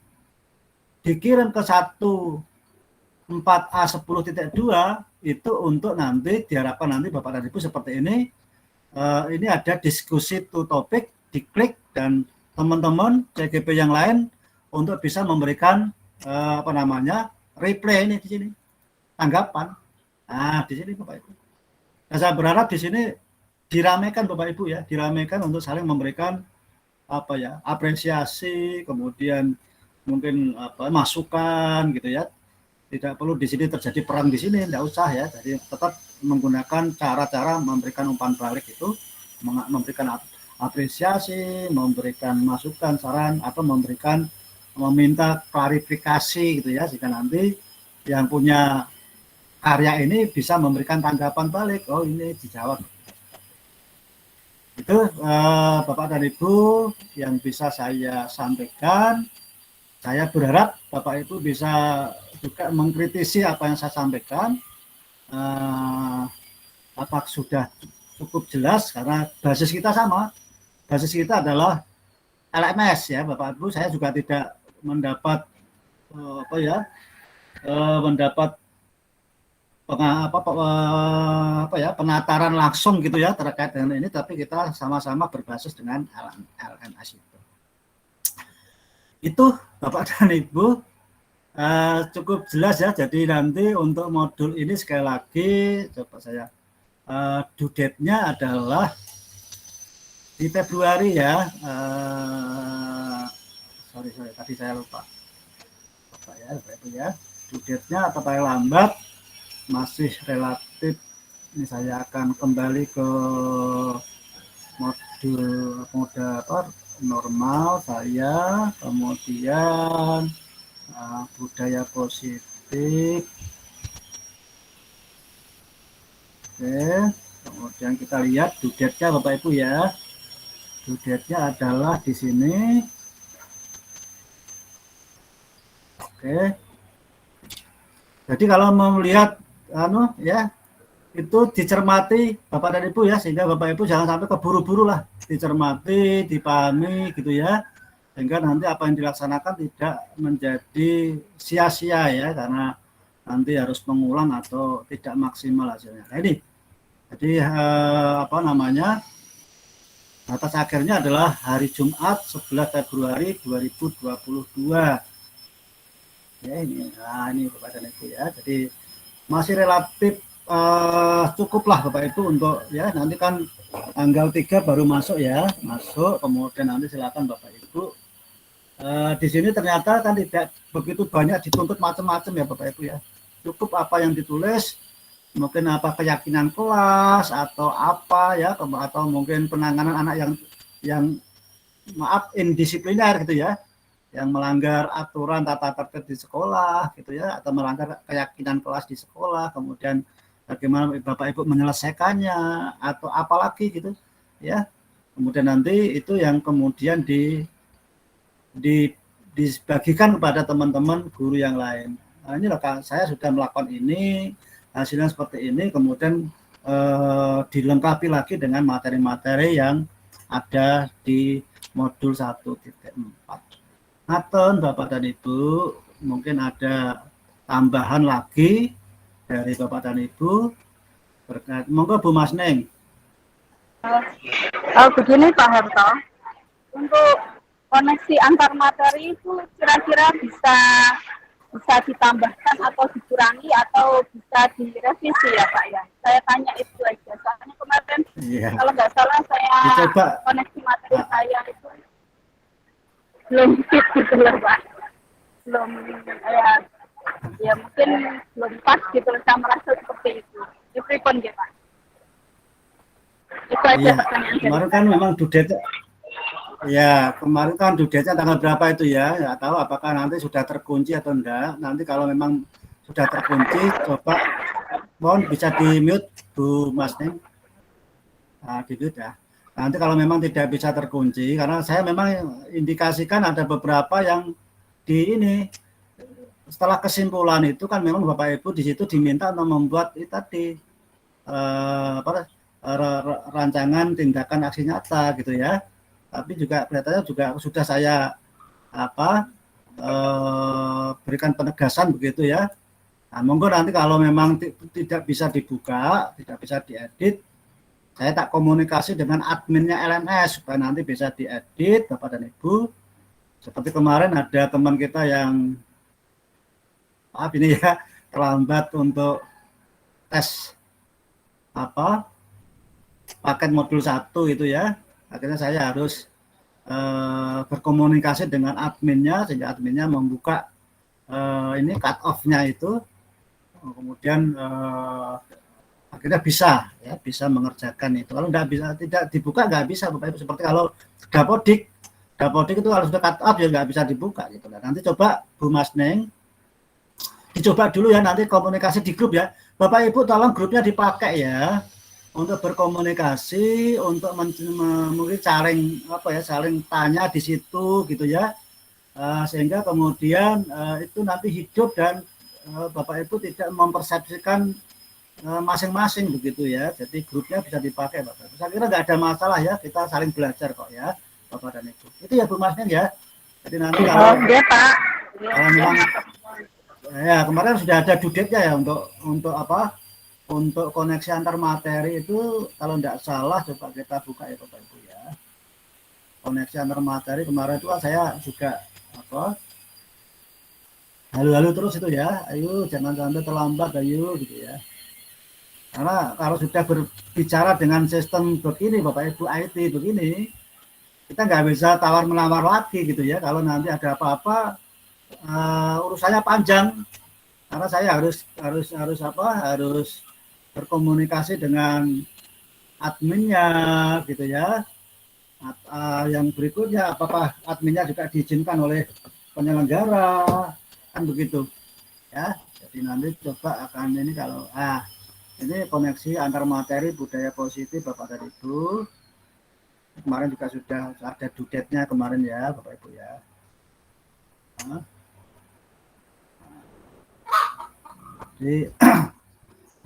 dikirim ke 14A10.2 itu untuk nanti diharapkan nanti Bapak dan Ibu seperti ini ada diskusi to topik, diklik dan teman-teman CGP yang lain untuk bisa memberikan replay ini di sini, tanggapan. Nah, di sini Bapak Ibu. Nah, saya berharap di sini diramaikan Bapak Ibu ya, diramaikan untuk saling memberikan apresiasi, kemudian mungkin masukan gitu ya. Tidak perlu di sini terjadi perang di sini, tidak usah ya. Jadi tetap menggunakan cara-cara memberikan umpan balik itu, memberikan apresiasi, memberikan masukan, saran, atau meminta klarifikasi gitu ya, jika nanti yang punya karya ini bisa memberikan tanggapan balik, oh ini dijawab. Itu Bapak dan Ibu yang bisa saya sampaikan. Saya berharap Bapak Ibu bisa juga mengkritisi apa yang saya sampaikan. Apakah sudah cukup jelas, karena basis kita sama. Basis kita adalah LMS ya Bapak Ibu. Saya juga tidak mendapat penataran langsung gitu ya terkait dengan ini, tapi kita sama-sama berbasis dengan LMS itu Bapak dan Ibu. Cukup jelas ya. Jadi nanti untuk modul ini sekali lagi coba saya due date-nya adalah di Februari ya. Sorry tadi saya lupa ya. Due date-nya atau paling lambat masih relatif. Ini saya akan kembali ke moderator normal saya, kemudian budaya positif. Oke, kemudian kita lihat due date-nya Bapak Ibu ya. Due date-nya adalah di sini. Oke. Jadi kalau mau melihat ya, itu dicermati Bapak dan Ibu ya, sehingga Bapak Ibu jangan sampai keburu-buru lah, dicermati, dipahami gitu ya, sehingga nanti apa yang dilaksanakan tidak menjadi sia-sia ya, karena nanti harus mengulang atau tidak maksimal hasilnya. Nah ini, jadi batas akhirnya adalah hari Jumat 11 Februari 2022. Ya ini, ini Bapak dan Ibu ya, jadi masih relatif cukup lah Bapak Ibu untuk ya, nanti kan tanggal 3 baru masuk ya, kemudian nanti silakan Bapak Ibu. Di sini ternyata kan tidak begitu banyak dituntut macam-macam ya Bapak Ibu ya, cukup apa yang ditulis, mungkin apa keyakinan kelas atau apa ya, atau mungkin penanganan anak yang indisipliner gitu ya. yang melanggar aturan tata tertib di sekolah gitu ya, atau melanggar keyakinan kelas di sekolah, kemudian bagaimana Bapak Ibu menyelesaikannya atau apalagi gitu ya. Kemudian nanti itu yang kemudian dibagikan kepada teman-teman guru yang lain. Nah, ini saya sudah melakukan ini, hasilnya seperti ini, kemudian dilengkapi lagi dengan materi-materi yang ada di modul 1.4. Ngaten Bapak dan Ibu, mungkin ada tambahan lagi dari Bapak dan Ibu berkait. Monggo Bu Mas Neng. Begini Pak Harto, untuk koneksi antar materi itu kira-kira bisa ditambahkan atau dikurangi atau bisa direvisi ya Pak ya. Saya tanya itu aja. Soalnya kemarin kalau nggak salah saya koneksi materi saya itu belum fit gitu loh Pak. Belum ya mungkin belum pas gitu loh, saya merasa seperti itu. Itu pun ya Pak. Itu aja pertanyaan. Kemarin kan memang dudetnya. Ya, kemarin kan dudetnya tanggal berapa itu ya? Nggak tahu apakah nanti sudah terkunci atau enggak. Nanti kalau memang sudah terkunci, coba mohon bisa di-mute Bu Mas Neng. Nah, di-mute ya. Nanti kalau memang tidak bisa terkunci, karena saya memang indikasikan ada beberapa yang di ini, setelah kesimpulan itu kan memang Bapak Ibu di situ diminta untuk membuat itu tadi rancangan tindakan aksi nyata gitu ya. Tapi juga kelihatannya juga sudah saya berikan penegasan begitu ya. Nah, monggo nanti kalau memang tidak bisa dibuka, tidak bisa diedit, saya tak komunikasi dengan adminnya LMS supaya nanti bisa diedit Bapak dan Ibu. Seperti kemarin ada teman kita yang maaf ini ya, terlambat untuk tes paket modul 1 itu ya. Akhirnya saya harus berkomunikasi dengan adminnya sehingga adminnya membuka ini cut off-nya itu. Kemudian akhirnya bisa mengerjakan itu. Kalau tidak dibuka nggak bisa Bapak Ibu. Seperti kalau Dapodik itu harus cut off ya nggak bisa dibuka gitu. Nanti coba Bu Mas Neng dicoba dulu ya, nanti komunikasi di grup ya. Bapak Ibu tolong grupnya dipakai ya untuk berkomunikasi, untuk mungkin saling tanya di situ gitu ya, sehingga kemudian itu nanti hidup dan Bapak Ibu tidak mempersepsikan masing-masing begitu ya. Jadi grupnya bisa dipakai Bapak Ibu. Saya kira nggak ada masalah ya, kita saling belajar kok ya Bapak dan Ibu. Itu ya Bu Masnya ya. Jadi nanti kalau memang ya kemarin sudah ada dudetnya ya untuk koneksi antar materi itu, kalau tidak salah coba kita buka ya Bapak Ibu ya. Koneksi antar materi kemarin itu saya juga halo terus itu ya, ayo jangan sampai terlambat ayo gitu ya. Karena kalau sudah berbicara dengan sistem begini Bapak Ibu IT begini, kita nggak bisa tawar-menawar lagi gitu ya. Kalau nanti ada apa-apa urusannya panjang, karena saya harus berkomunikasi dengan adminnya gitu ya. Yang berikutnya apakah adminnya juga diizinkan oleh penyelenggara kan begitu ya. Jadi nanti coba akan ini kalau ini koneksi antar materi budaya positif Bapak dan Ibu. Kemarin juga sudah ada dudetnya kemarin ya Bapak Ibu ya.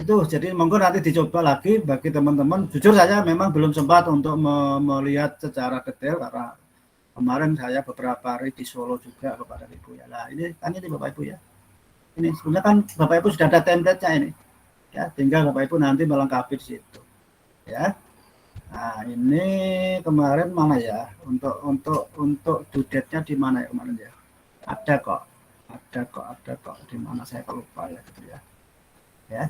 Jadi monggo nanti dicoba lagi bagi teman-teman. Jujur saya memang belum sempat untuk melihat secara detail karena kemarin saya beberapa hari di Solo juga Bapak dan Ibu ya. Nah ini Bapak Ibu ya. Ini sebenarnya kan Bapak Ibu sudah ada template-nya ini. Ya, tinggal Bapak Ibu nanti melengkapi di situ. Ya. Nah, ini kemarin mana ya? Untuk dudetnya di mana ya kemarin ya? Ada kok di mana saya lupa ya gitu ya. Ya.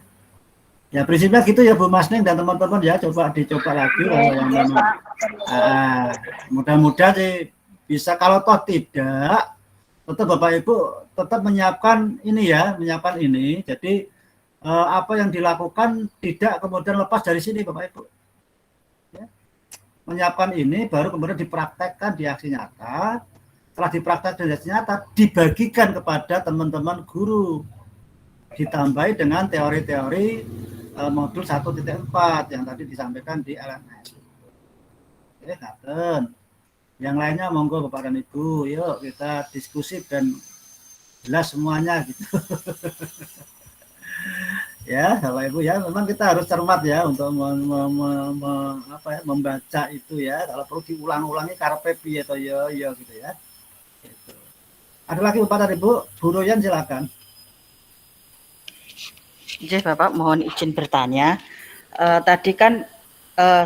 Ya prinsipnya gitu ya Bu Mas Neng dan teman-teman ya, dicoba lagi yang mudah-mudahan sih bisa. Kalau toh tidak, tetap Bapak Ibu tetap menyiapkan ini. Jadi apa yang dilakukan tidak kemudian lepas dari sini Bapak Ibu. Ya. Menyiapkan ini baru kemudian dipraktekkan di aksi nyata. setelah dipraktekkan dan nyata dibagikan kepada teman-teman guru, ditambahi dengan teori-teori modul 1.4 yang tadi disampaikan di LMS. Oke, Katen. Yang lainnya monggo Bapak dan Ibu, yuk kita diskusi dan jelas semuanya gitu. Ya, Bapak Ibu ya, memang kita harus cermat ya untuk membaca itu ya. Kalau perlu diulang-ulangi karepe piye to ya gitu ya. Gitu. Ada lagi Bapak dan Ibu, Bu Royan silakan. Jadi Bapak mohon izin bertanya. Tadi kan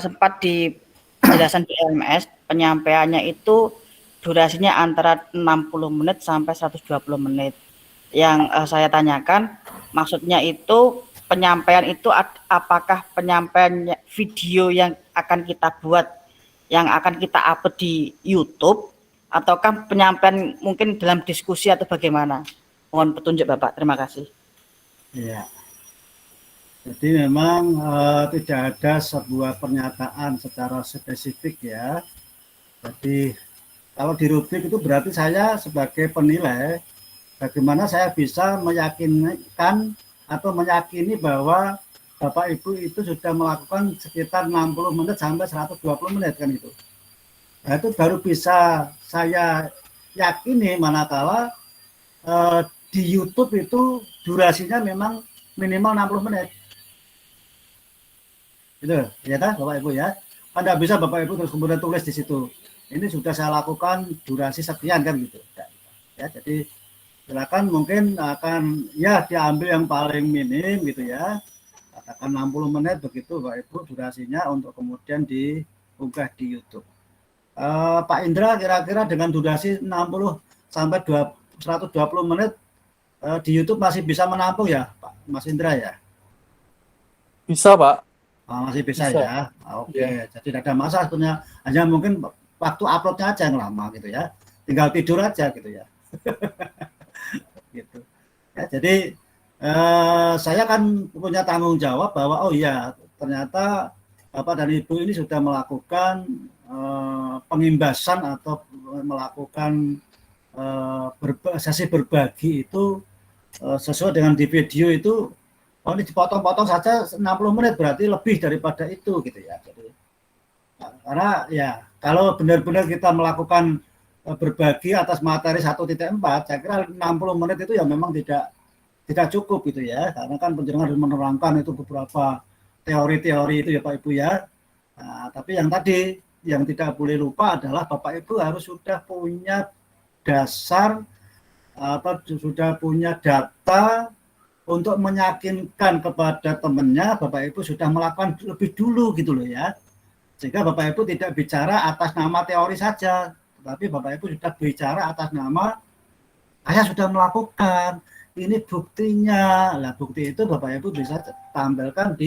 sempat di penjelasan di LMS penyampaiannya itu durasinya antara 60 menit sampai 120 menit. Yang saya tanyakan maksudnya itu penyampaian itu apakah penyampaian video yang akan kita buat, yang akan kita upload di YouTube, ataukah penyampaian mungkin dalam diskusi atau bagaimana? Mohon petunjuk Bapak, terima kasih. Iya. Jadi memang tidak ada sebuah pernyataan secara spesifik ya. Jadi kalau di rubrik itu berarti saya sebagai penilai bagaimana saya bisa meyakinkan atau meyakini bahwa Bapak Ibu itu sudah melakukan sekitar 60 menit sampai 120 menit kan itu. Nah, itu baru bisa saya yakini manakala di YouTube itu durasinya memang minimal 60 menit. Gitu, ya kan Bapak Ibu ya. Anda bisa Bapak Ibu terus kemudian tulis di situ. Ini sudah saya lakukan durasi sekian kan gitu. Ya, jadi silakan mungkin akan ya diambil yang paling minim gitu ya. Katakan 60 menit begitu Bapak Ibu durasinya untuk kemudian diunggah di YouTube. Pak Indra kira-kira dengan durasi 60 sampai 120 menit di YouTube masih bisa menampung ya Pak Mas Indra ya? Bisa, Pak. Masih bisa. Ya. Oke, Ya. jadi tidak ada masalah sebenarnya. Hanya mungkin waktu uploadnya aja yang lama gitu ya. Tinggal tidur aja gitu ya. Gitu. Ya, jadi saya kan punya tanggung jawab bahwa oh iya ternyata Bapak dan Ibu ini sudah melakukan pengimbasan atau melakukan sesi berbagi itu sesuai dengan di video itu. Oh ini dipotong-potong saja 60 menit berarti lebih daripada itu gitu ya. Jadi, karena ya kalau benar-benar kita melakukan berbagi atas materi 1.4, saya kira 60 menit itu ya memang tidak cukup gitu ya. Karena kan penjenengan harus menerangkan itu beberapa teori-teori itu ya Pak Ibu ya. Nah, tapi yang tadi yang tidak boleh lupa adalah Bapak Ibu harus sudah punya dasar sudah punya data untuk meyakinkan kepada temannya Bapak Ibu sudah melakukan lebih dulu gitu loh ya. Sehingga Bapak Ibu tidak bicara atas nama teori saja, tetapi Bapak Ibu sudah bicara atas nama saya sudah melakukan. Ini buktinya. Lah bukti itu Bapak Ibu bisa tampilkan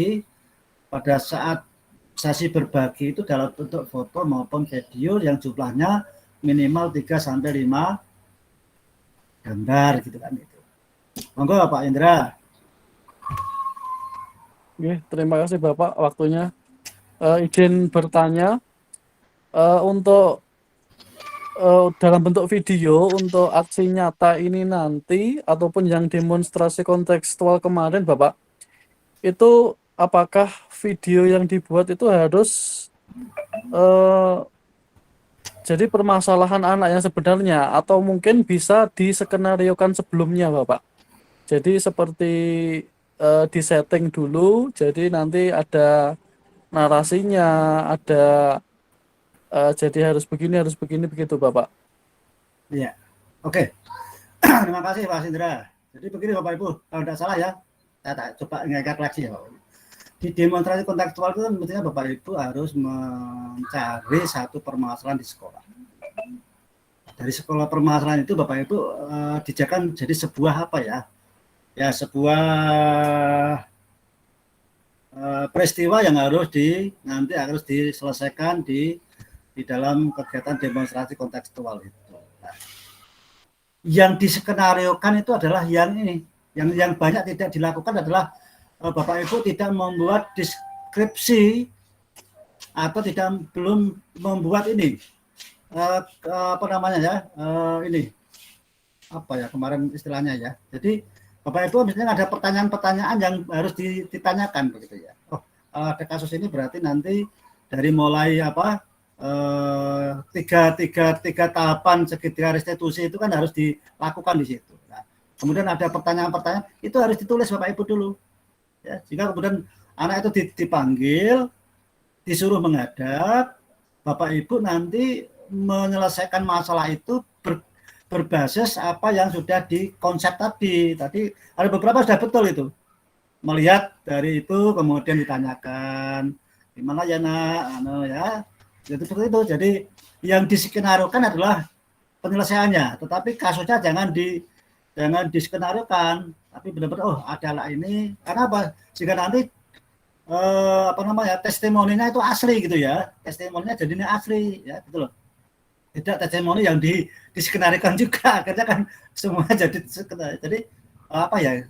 pada saat sesi berbagi itu dalam bentuk foto maupun video yang jumlahnya minimal 3 sampai 5 gambar gitu kan itu. Monggo Pak Indra. Oke, terima kasih Bapak waktunya. Izin bertanya untuk dalam bentuk video untuk aksi nyata ini nanti ataupun yang demonstrasi kontekstual kemarin Bapak, itu apakah video yang dibuat itu harus jadi permasalahan anak yang sebenarnya atau mungkin bisa diskenariokan sebelumnya Bapak? Jadi seperti disetting dulu, jadi nanti ada narasinya, ada jadi harus begini begitu Bapak. Iya, oke. Terima kasih Pak Indra. Jadi begini Bapak Ibu, kalau tidak salah ya, saya coba ingatkan lagi ya Bapak Ibu. Di demonstrasi kontekstual itu kan mestinya Bapak Ibu harus mencari satu permasalahan di sekolah. Dari sekolah permasalahan itu Bapak Ibu dijadikan jadi sebuah apa ya? Ya sebuah peristiwa yang nanti harus diselesaikan di dalam kegiatan demonstrasi kontekstual itu. Nah, yang diskenariokan itu adalah yang ini, yang banyak tidak dilakukan adalah Bapak Ibu tidak membuat deskripsi atau belum membuat ini apa namanya ya, ini apa ya kemarin istilahnya ya. Jadi Bapak Ibu misalnya ada pertanyaan-pertanyaan yang harus ditanyakan begitu ya. Oh, ada kasus ini berarti nanti dari mulai apa tiga tahapan segitiga restitusi itu kan harus dilakukan di situ. Nah, kemudian ada pertanyaan-pertanyaan itu harus ditulis Bapak Ibu dulu. Ya, jika kemudian anak itu dipanggil, disuruh menghadap, Bapak Ibu nanti menyelesaikan masalah itu berbasis apa yang sudah dikonsep tadi. Tadi ada beberapa sudah betul itu. Melihat dari itu kemudian ditanyakan gimana ya nak, ya. Jadi seperti itu. Jadi yang diskenariokan adalah penyelesaiannya, tetapi kasusnya jangan diskenariokan, tapi benar-benar oh adalah ini. Karena apa? Jika nanti apa namanya testimoninya itu asli gitu ya, testimoninya jadinya asli ya gitu loh, tidak testimoni yang diskenarikan juga, akhirnya kan semua jadi apa ya,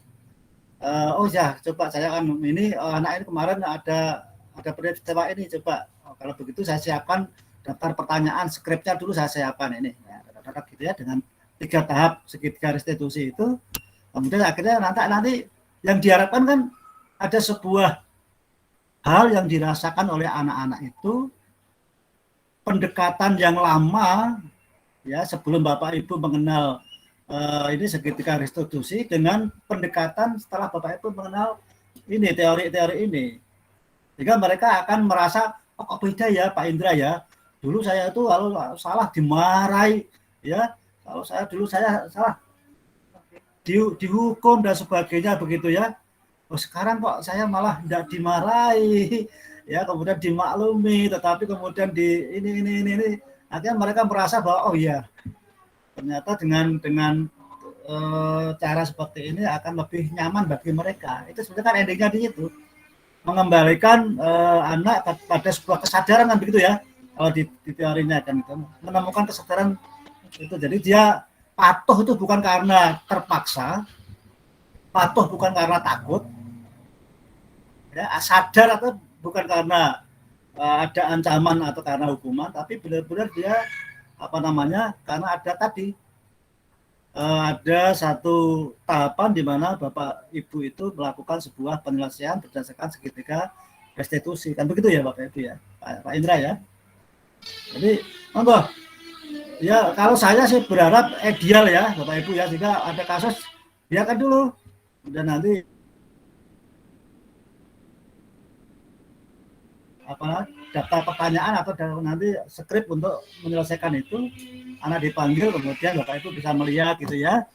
oh ya coba saya kan ini anak ini kemarin ada peristiwa ini, coba kalau begitu saya siapkan daftar pertanyaan, skripnya dulu saya siapkan ini ya, gitu ya, dengan 3 tahap segitiga restitusi itu, kemudian akhirnya nanti yang diharapkan kan ada sebuah hal yang dirasakan oleh anak-anak itu, pendekatan yang lama ya sebelum Bapak Ibu mengenal ini segitiga restitusi dengan pendekatan setelah Bapak Ibu mengenal ini teori-teori ini, sehingga mereka akan merasa oh kok beda ya Pak Indra ya, dulu saya itu kalau salah dimarahi ya, kalau saya dulu saya salah dihukum dan sebagainya begitu ya. Oh, sekarang kok saya malah tidak dimarahi ya, kemudian dimaklumi, tetapi kemudian di ini akhirnya mereka merasa bahwa oh iya ternyata dengan cara seperti ini akan lebih nyaman bagi mereka. Itu sebenarnya kan endingnya di situ, mengembalikan anak pada sebuah kesadaran kan begitu ya, kalau di teorinya kan itu menemukan kesadaran itu. Jadi dia patuh itu bukan karena terpaksa, patuh bukan karena takut ya, sadar atau bukan karena ada ancaman atau karena hukuman, tapi benar-benar dia apa namanya karena ada tadi ada satu tahapan di mana Bapak Ibu itu melakukan sebuah penyelesaian berdasarkan segitiga restitusi, kan begitu ya Bapak Ibu ya, Pak Indra ya. Jadi monggo ya, kalau saya sih berharap ideal ya Bapak Ibu ya, jika ada kasus biarkan dulu dan nanti apa daftar pertanyaan atau nanti skrip untuk menyelesaikan itu, anak dipanggil kemudian Bapak Ibu bisa melihat gitu ya,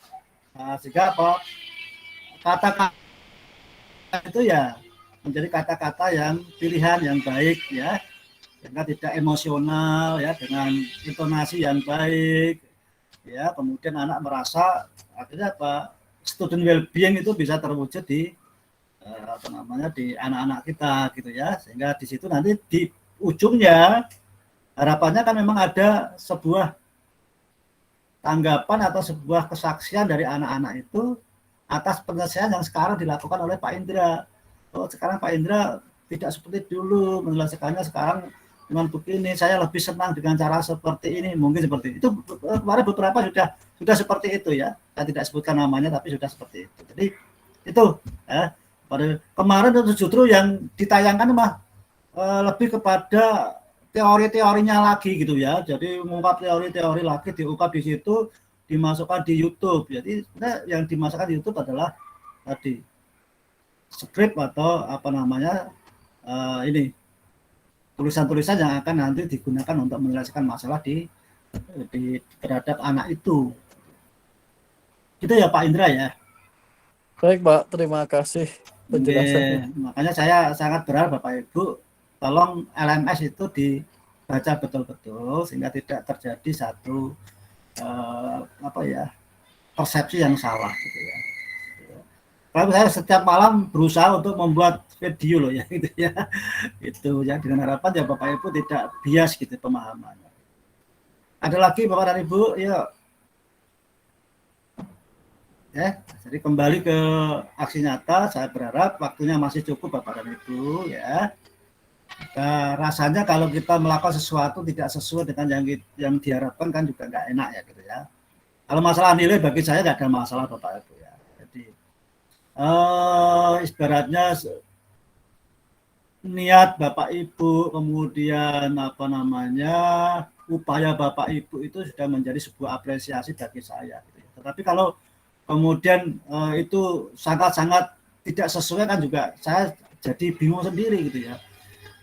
sehingga apa kata-kata itu ya menjadi kata-kata yang pilihan yang baik ya, sehingga tidak emosional ya, dengan intonasi yang baik ya, kemudian anak merasa akhirnya apa student well-being itu bisa terwujud di apa namanya di anak-anak kita gitu ya, sehingga di situ nanti di ujungnya harapannya kan memang ada sebuah tanggapan atau sebuah kesaksian dari anak-anak itu atas penyelesaian yang sekarang dilakukan oleh Pak Indra. Oh sekarang Pak Indra tidak seperti dulu menyelesaikannya, sekarang dengan begini saya lebih senang dengan cara seperti ini, mungkin seperti itu. Kemarin beberapa sudah seperti itu ya, saya tidak sebutkan namanya tapi sudah seperti itu. Jadi itu ya. Pada kemarin itu justru yang ditayangkan mah lebih kepada teori-teorinya lagi gitu ya. Jadi mengungkap teori-teori lagi, diungkap di situ, dimasukkan di YouTube. Jadi yang dimasukkan di YouTube adalah tadi skrip atau apa namanya ini tulisan-tulisan yang akan nanti digunakan untuk menyelesaikan masalah terhadap anak itu. Gitu ya Pak Indra ya. Baik Pak, terima kasih penjelasannya. Makanya saya sangat berharap Bapak Ibu tolong LMS itu dibaca betul-betul sehingga tidak terjadi satu apa ya persepsi yang salah gitu ya. Kalau saya setiap malam berusaha untuk membuat video loh ya gitu ya. Itu ya dengan harapan ya Bapak Ibu tidak bias gitu pemahamannya. Ada lagi Bapak dan Ibu, ya. Ya, jadi kembali ke aksi nyata, saya berharap waktunya masih cukup Bapak dan Ibu ya. Nah, rasanya kalau kita melakukan sesuatu tidak sesuai dengan yang diharapkan kan juga nggak enak ya gitu ya. Kalau masalah nilai bagi saya nggak ada masalah Bapak Ibu ya. Jadi ibaratnya niat Bapak Ibu, kemudian apa namanya upaya Bapak Ibu itu sudah menjadi sebuah apresiasi bagi saya. Gitu ya. Tetapi kalau kemudian itu sangat-sangat tidak sesuai kan juga saya jadi bingung sendiri gitu ya.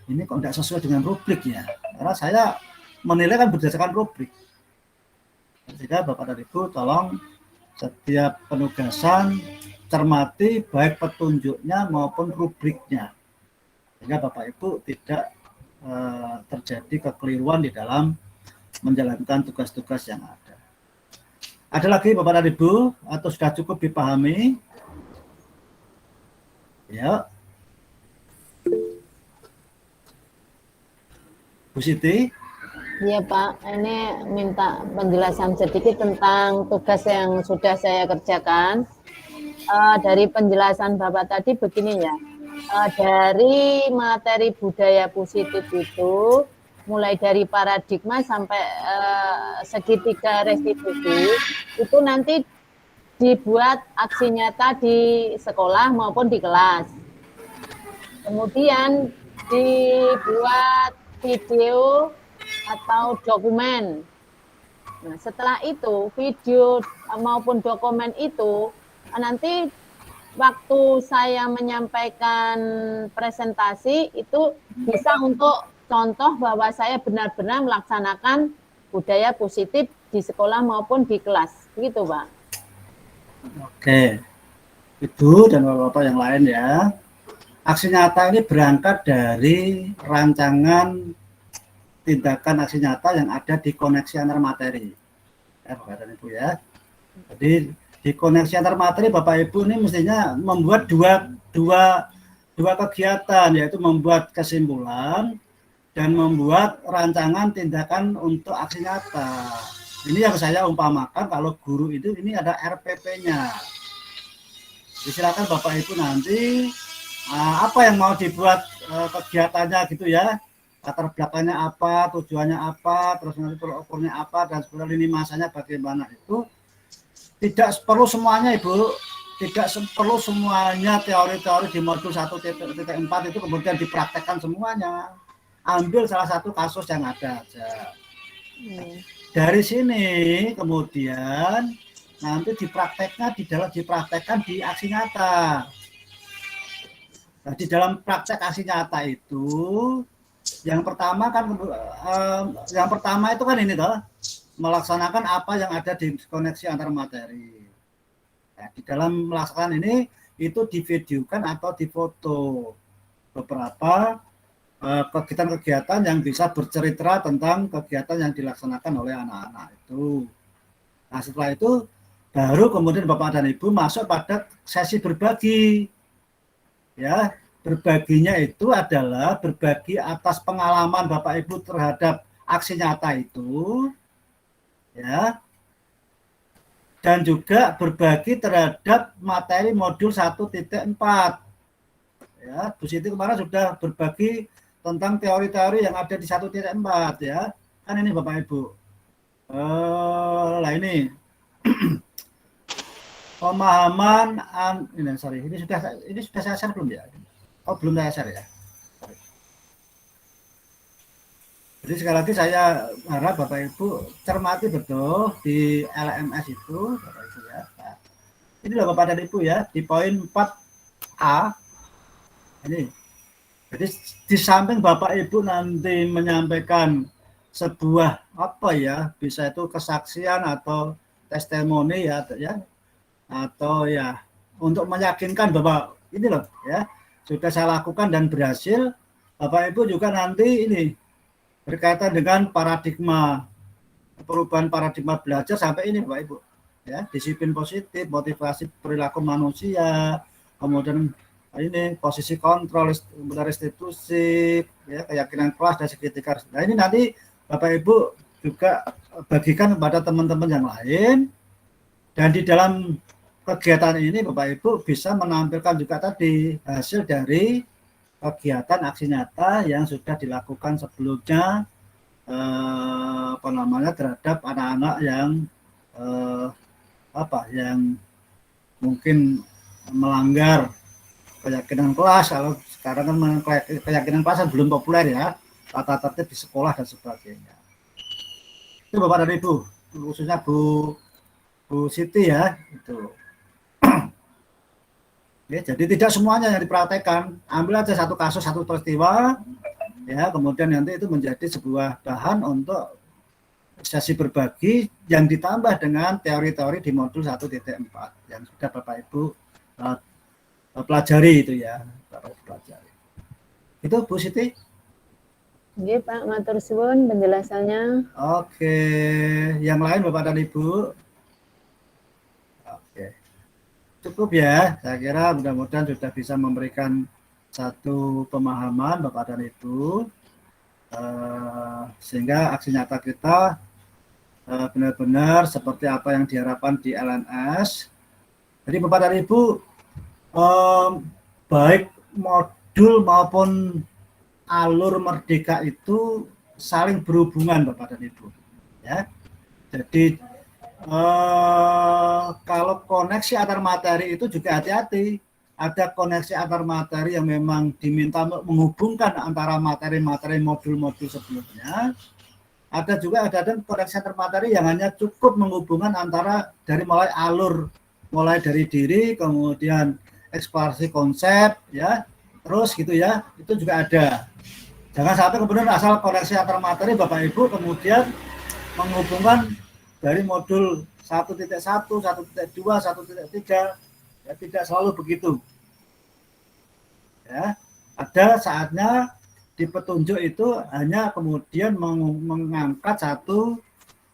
Ini kok tidak sesuai dengan rubriknya. Karena saya menilai kan berdasarkan rubrik. Sehingga Bapak dan Ibu tolong setiap penugasan cermati baik petunjuknya maupun rubriknya. Sehingga Bapak Ibu tidak terjadi kekeliruan di dalam menjalankan tugas-tugas yang ada. Ada lagi Bapak dan Ibu atau sudah cukup dipahami? Ya. Bu Siti? Iya Pak, ini minta penjelasan sedikit tentang tugas yang sudah saya kerjakan. Dari penjelasan Bapak tadi begini ya, dari materi budaya positif itu, mulai dari paradigma sampai segitiga restitusi, itu nanti dibuat aksi nyata di sekolah maupun di kelas. Kemudian dibuat video atau dokumen. Nah, setelah itu video maupun dokumen itu nanti waktu saya menyampaikan presentasi itu bisa untuk contoh bahwa saya benar-benar melaksanakan budaya positif di sekolah maupun di kelas. Begitu, Pak. Oke. Ibu dan Bapak-bapak yang lain ya. Aksi nyata ini berangkat dari rancangan tindakan aksi nyata yang ada di koneksi antar materi. Ya, Bapak dan Ibu ya. Jadi di koneksi antar materi Bapak Ibu ini mestinya membuat dua kegiatan, yaitu membuat kesimpulan dan membuat rancangan tindakan untuk aksi nyata. Ini yang saya umpamakan kalau guru itu ini ada RPP-nya. Silakan Bapak Ibu nanti apa yang mau dibuat kegiatannya gitu ya, latar belakangnya apa, tujuannya apa, terus nanti tolak ukurnya apa, dan sebenarnya lini masanya bagaimana itu tidak perlu semuanya Ibu, tidak perlu semuanya teori-teori di modul 1.4 itu kemudian dipraktekkan semuanya. Ambil salah satu kasus yang ada aja. Dari sini kemudian nanti dipraktekkan di aksi nyata. Nah, di dalam praktek aksi nyata itu yang pertama itu kan ini toh, melaksanakan apa yang ada di koneksi antar materi. Nah, di dalam melaksanakan ini itu divideokan atau difoto beberapa kegiatan-kegiatan yang bisa bercerita tentang kegiatan yang dilaksanakan oleh anak-anak itu. Nah, setelah itu baru kemudian Bapak dan Ibu masuk pada sesi berbagi. Ya, berbaginya itu adalah berbagi atas pengalaman Bapak Ibu terhadap aksi nyata itu, ya, dan juga berbagi terhadap materi modul 1.4. Ya, Bu Siti kemarin sudah berbagi tentang teori-teori yang ada di 1.4 ya, kan ini Bapak Ibu. Lah ini pemahaman ini sudah saya share belum ya? Oh, belum saya share ya. Jadi sekali lagi saya harap Bapak Ibu cermati betul di LMS itu Bapak Ibu ya. Nah, ini loh Bapak dan Ibu ya, di poin 4A ini. Jadi di samping Bapak Ibu nanti menyampaikan sebuah apa ya, bisa itu kesaksian atau testimoni ya atau ya untuk meyakinkan bahwa ini loh ya sudah saya lakukan dan berhasil. Bapak Ibu juga nanti ini berkaitan dengan paradigma, perubahan paradigma belajar sampai ini Bapak Ibu ya, disiplin positif, motivasi perilaku manusia, kemudian ini posisi kontrol, restitusi ya, keyakinan kelas dan segitiga. Nah, ini nanti Bapak Ibu juga bagikan kepada teman-teman yang lain, dan di dalam kegiatan ini Bapak Ibu bisa menampilkan juga tadi hasil dari kegiatan aksi nyata yang sudah dilakukan sebelumnya terhadap anak-anak yang yang mungkin melanggar keyakinan kelas. Kalau sekarang kan keyakinan kelas kan belum populer ya, tata tertib di sekolah dan sebagainya. Itu Bapak dan Ibu, khususnya Bu Siti ya, itu. Ya, jadi tidak semuanya yang dipraktekkan. Ambil aja satu kasus, satu peristiwa, ya, kemudian nanti itu menjadi sebuah bahan untuk sesi berbagi yang ditambah dengan teori-teori di modul 1.4 yang sudah Bapak Ibu pelajari itu ya, Bapak Ibu pelajari. Itu Bu Siti. Oke Pak, matur suwun penjelasannya. Oke, yang lain Bapak dan Ibu. Oke, cukup ya. Saya kira mudah-mudahan sudah bisa memberikan satu pemahaman Bapak dan Ibu, sehingga aksi nyata kita benar-benar seperti apa yang diharapkan di LNS. Jadi Bapak dan Ibu, baik modul maupun alur Merdeka itu saling berhubungan Bapak dan Ibu. Ya, jadi kalau koneksi antar materi itu juga hati-hati. Ada koneksi antar materi yang memang diminta menghubungkan antara materi-materi modul-modul sebelumnya. Ada juga koneksi antar materi yang hanya cukup menghubungkan antara dari mulai alur, mulai dari diri, kemudian eksplorasi konsep, ya, terus gitu ya, itu juga ada. Jangan sampai kemudian asal koneksi antar materi Bapak Ibu kemudian menghubungkan dari modul 1.1, 1.2, 1.3, ya tidak selalu begitu. Ya, ada saatnya di petunjuk itu hanya kemudian mengangkat satu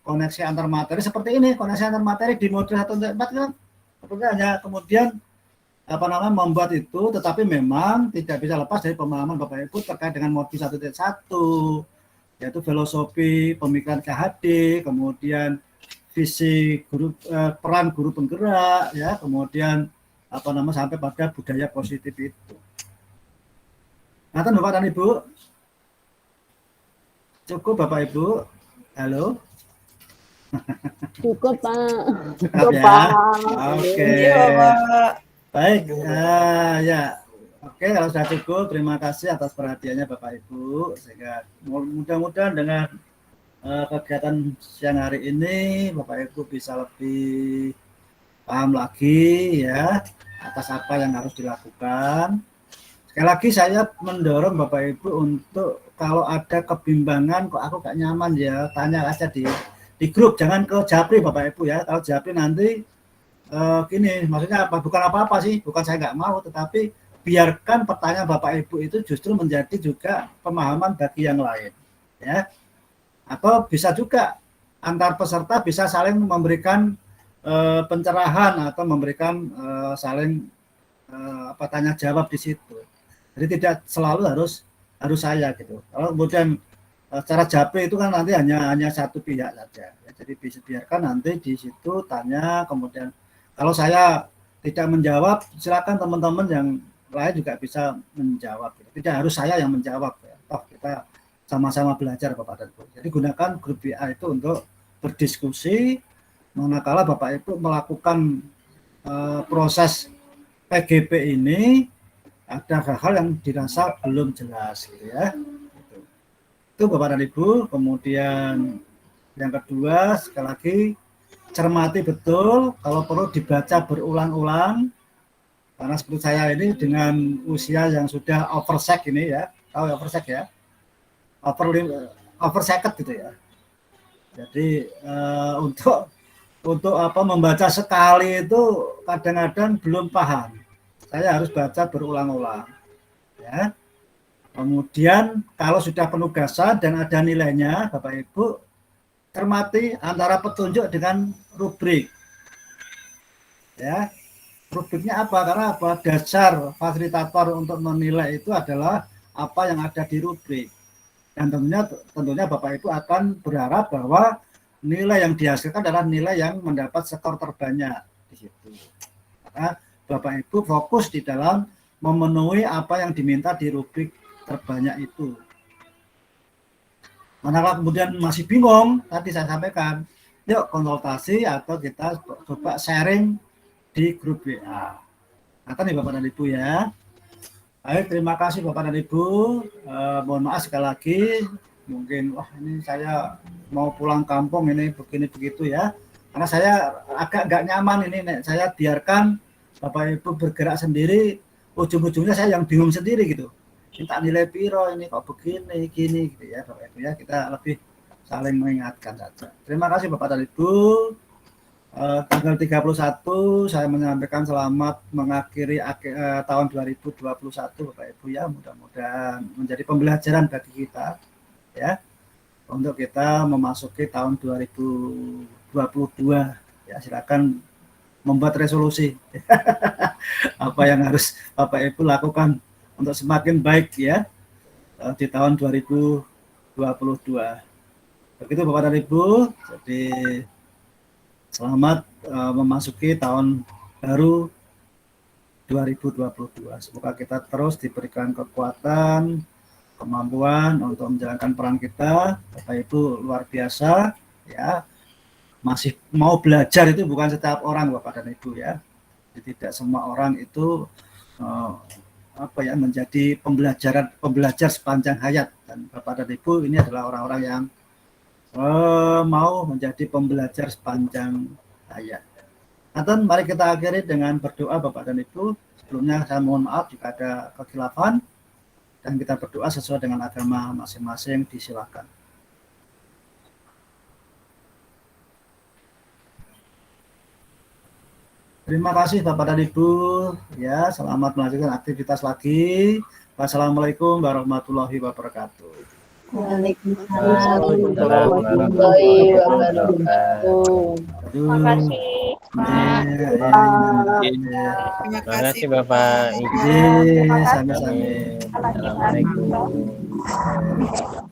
koneksi antar materi seperti ini. Koneksi antar materi di modul 1.4 kan hanya kemudian membuat itu, tetapi memang tidak bisa lepas dari pemahaman Bapak Ibu terkait dengan modul 1.1, yaitu filosofi pemikiran KHD, kemudian visi guru, peran guru penggerak, ya, kemudian sampai pada budaya positif itu. Nah, Bapak dan Ibu, cukup Bapak Ibu, halo. Cukup Pak. Cukup ya. Oke. Baik, ya. Oke, kalau sudah cukup, terima kasih atas perhatiannya Bapak Ibu. Sehingga mudah-mudahan dengan kegiatan siang hari ini Bapak Ibu bisa lebih paham lagi ya atas apa yang harus dilakukan. Sekali lagi saya mendorong Bapak Ibu untuk kalau ada kebimbangan kok aku gak nyaman ya, tanya aja di grup, jangan ke Japri Bapak Ibu ya. Kalau Japri nanti gini, maksudnya apa? Bukan apa-apa sih, bukan saya nggak mau, tetapi biarkan pertanyaan Bapak Ibu itu justru menjadi juga pemahaman bagi yang lain, ya. Atau bisa juga antar peserta bisa saling memberikan pencerahan atau memberikan saling tanya jawab di situ. Jadi tidak selalu harus saya gitu. Kalau kemudian secara Japri itu kan nanti hanya satu pihak saja. Ya, jadi bisa biarkan nanti di situ tanya, kemudian kalau saya tidak menjawab, silakan teman-teman yang lain juga bisa menjawab. Tidak harus saya yang menjawab. Ya. Toh kita sama-sama belajar Bapak dan Ibu. Jadi gunakan grup WA itu untuk berdiskusi. Manakala Bapak Ibu melakukan proses PGP ini, ada hal-hal yang dirasa belum jelas, gitu ya. Itu Bapak dan Ibu. Kemudian yang kedua, sekali lagi cermati betul, kalau perlu dibaca berulang-ulang, karena seperti saya ini dengan usia yang sudah oversek ini ya, tahu oversek ya, overseket gitu ya. Jadi untuk membaca sekali itu kadang-kadang belum paham. Saya harus baca berulang-ulang, ya. Kemudian kalau sudah penugasan dan ada nilainya, Bapak Ibu cermati antara petunjuk dengan rubrik. Ya, rubriknya apa? Karena apa? Dasar fasilitator untuk menilai itu adalah apa yang ada di rubrik. Dan tentunya Bapak Ibu akan berharap bahwa nilai yang dihasilkan adalah nilai yang mendapat skor terbanyak di situ. Maka Bapak Ibu fokus di dalam memenuhi apa yang diminta di rubrik terbanyak itu. Manakala kemudian masih bingung, tadi saya sampaikan, yuk konsultasi atau kita coba sharing di grup WA. Kata nih Bapak dan Ibu ya. Baik, terima kasih Bapak dan Ibu. Mohon maaf sekali lagi, mungkin wah ini saya mau pulang kampung ini begini begitu ya. Karena saya agak nggak nyaman ini, saya biarkan Bapak Ibu bergerak sendiri, ujung-ujungnya saya yang bingung sendiri gitu. Minta nilai piro ini kok begini gini gitu ya Bapak Ibu ya, kita lebih saling mengingatkan saja. Terima kasih Bapak dan Ibu. Tanggal 31 saya menyampaikan selamat mengakhiri tahun 2021 Bapak Ibu ya, mudah-mudahan menjadi pembelajaran bagi kita ya untuk kita memasuki tahun 2022 ya. Silakan membuat resolusi apa yang harus Bapak Ibu lakukan untuk semakin baik ya di tahun 2022. Begitu Bapak dan Ibu. Jadi selamat memasuki tahun baru 2022. Semoga kita terus diberikan kekuatan, kemampuan untuk menjalankan peran kita. Bapak Ibu luar biasa ya. Masih mau belajar itu bukan setiap orang Bapak dan Ibu ya. Jadi tidak semua orang itu menjadi pembelajar sepanjang hayat, dan Bapak dan Ibu ini adalah orang-orang yang mau menjadi pembelajar sepanjang hayat. Nanti mari kita akhiri dengan berdoa Bapak dan Ibu. Sebelumnya saya mohon maaf jika ada kekhilafan, dan kita berdoa sesuai dengan agama masing-masing. Disilakan. Terima kasih Bapak dan Ibu. Ya, selamat melanjutkan aktivitas lagi. Wassalamualaikum warahmatullahi wabarakatuh. Waalaikumsalam warahmatullahi wabarakatuh. Terima kasih. Terima kasih Bapak. Sama-sama. Assalamualaikum.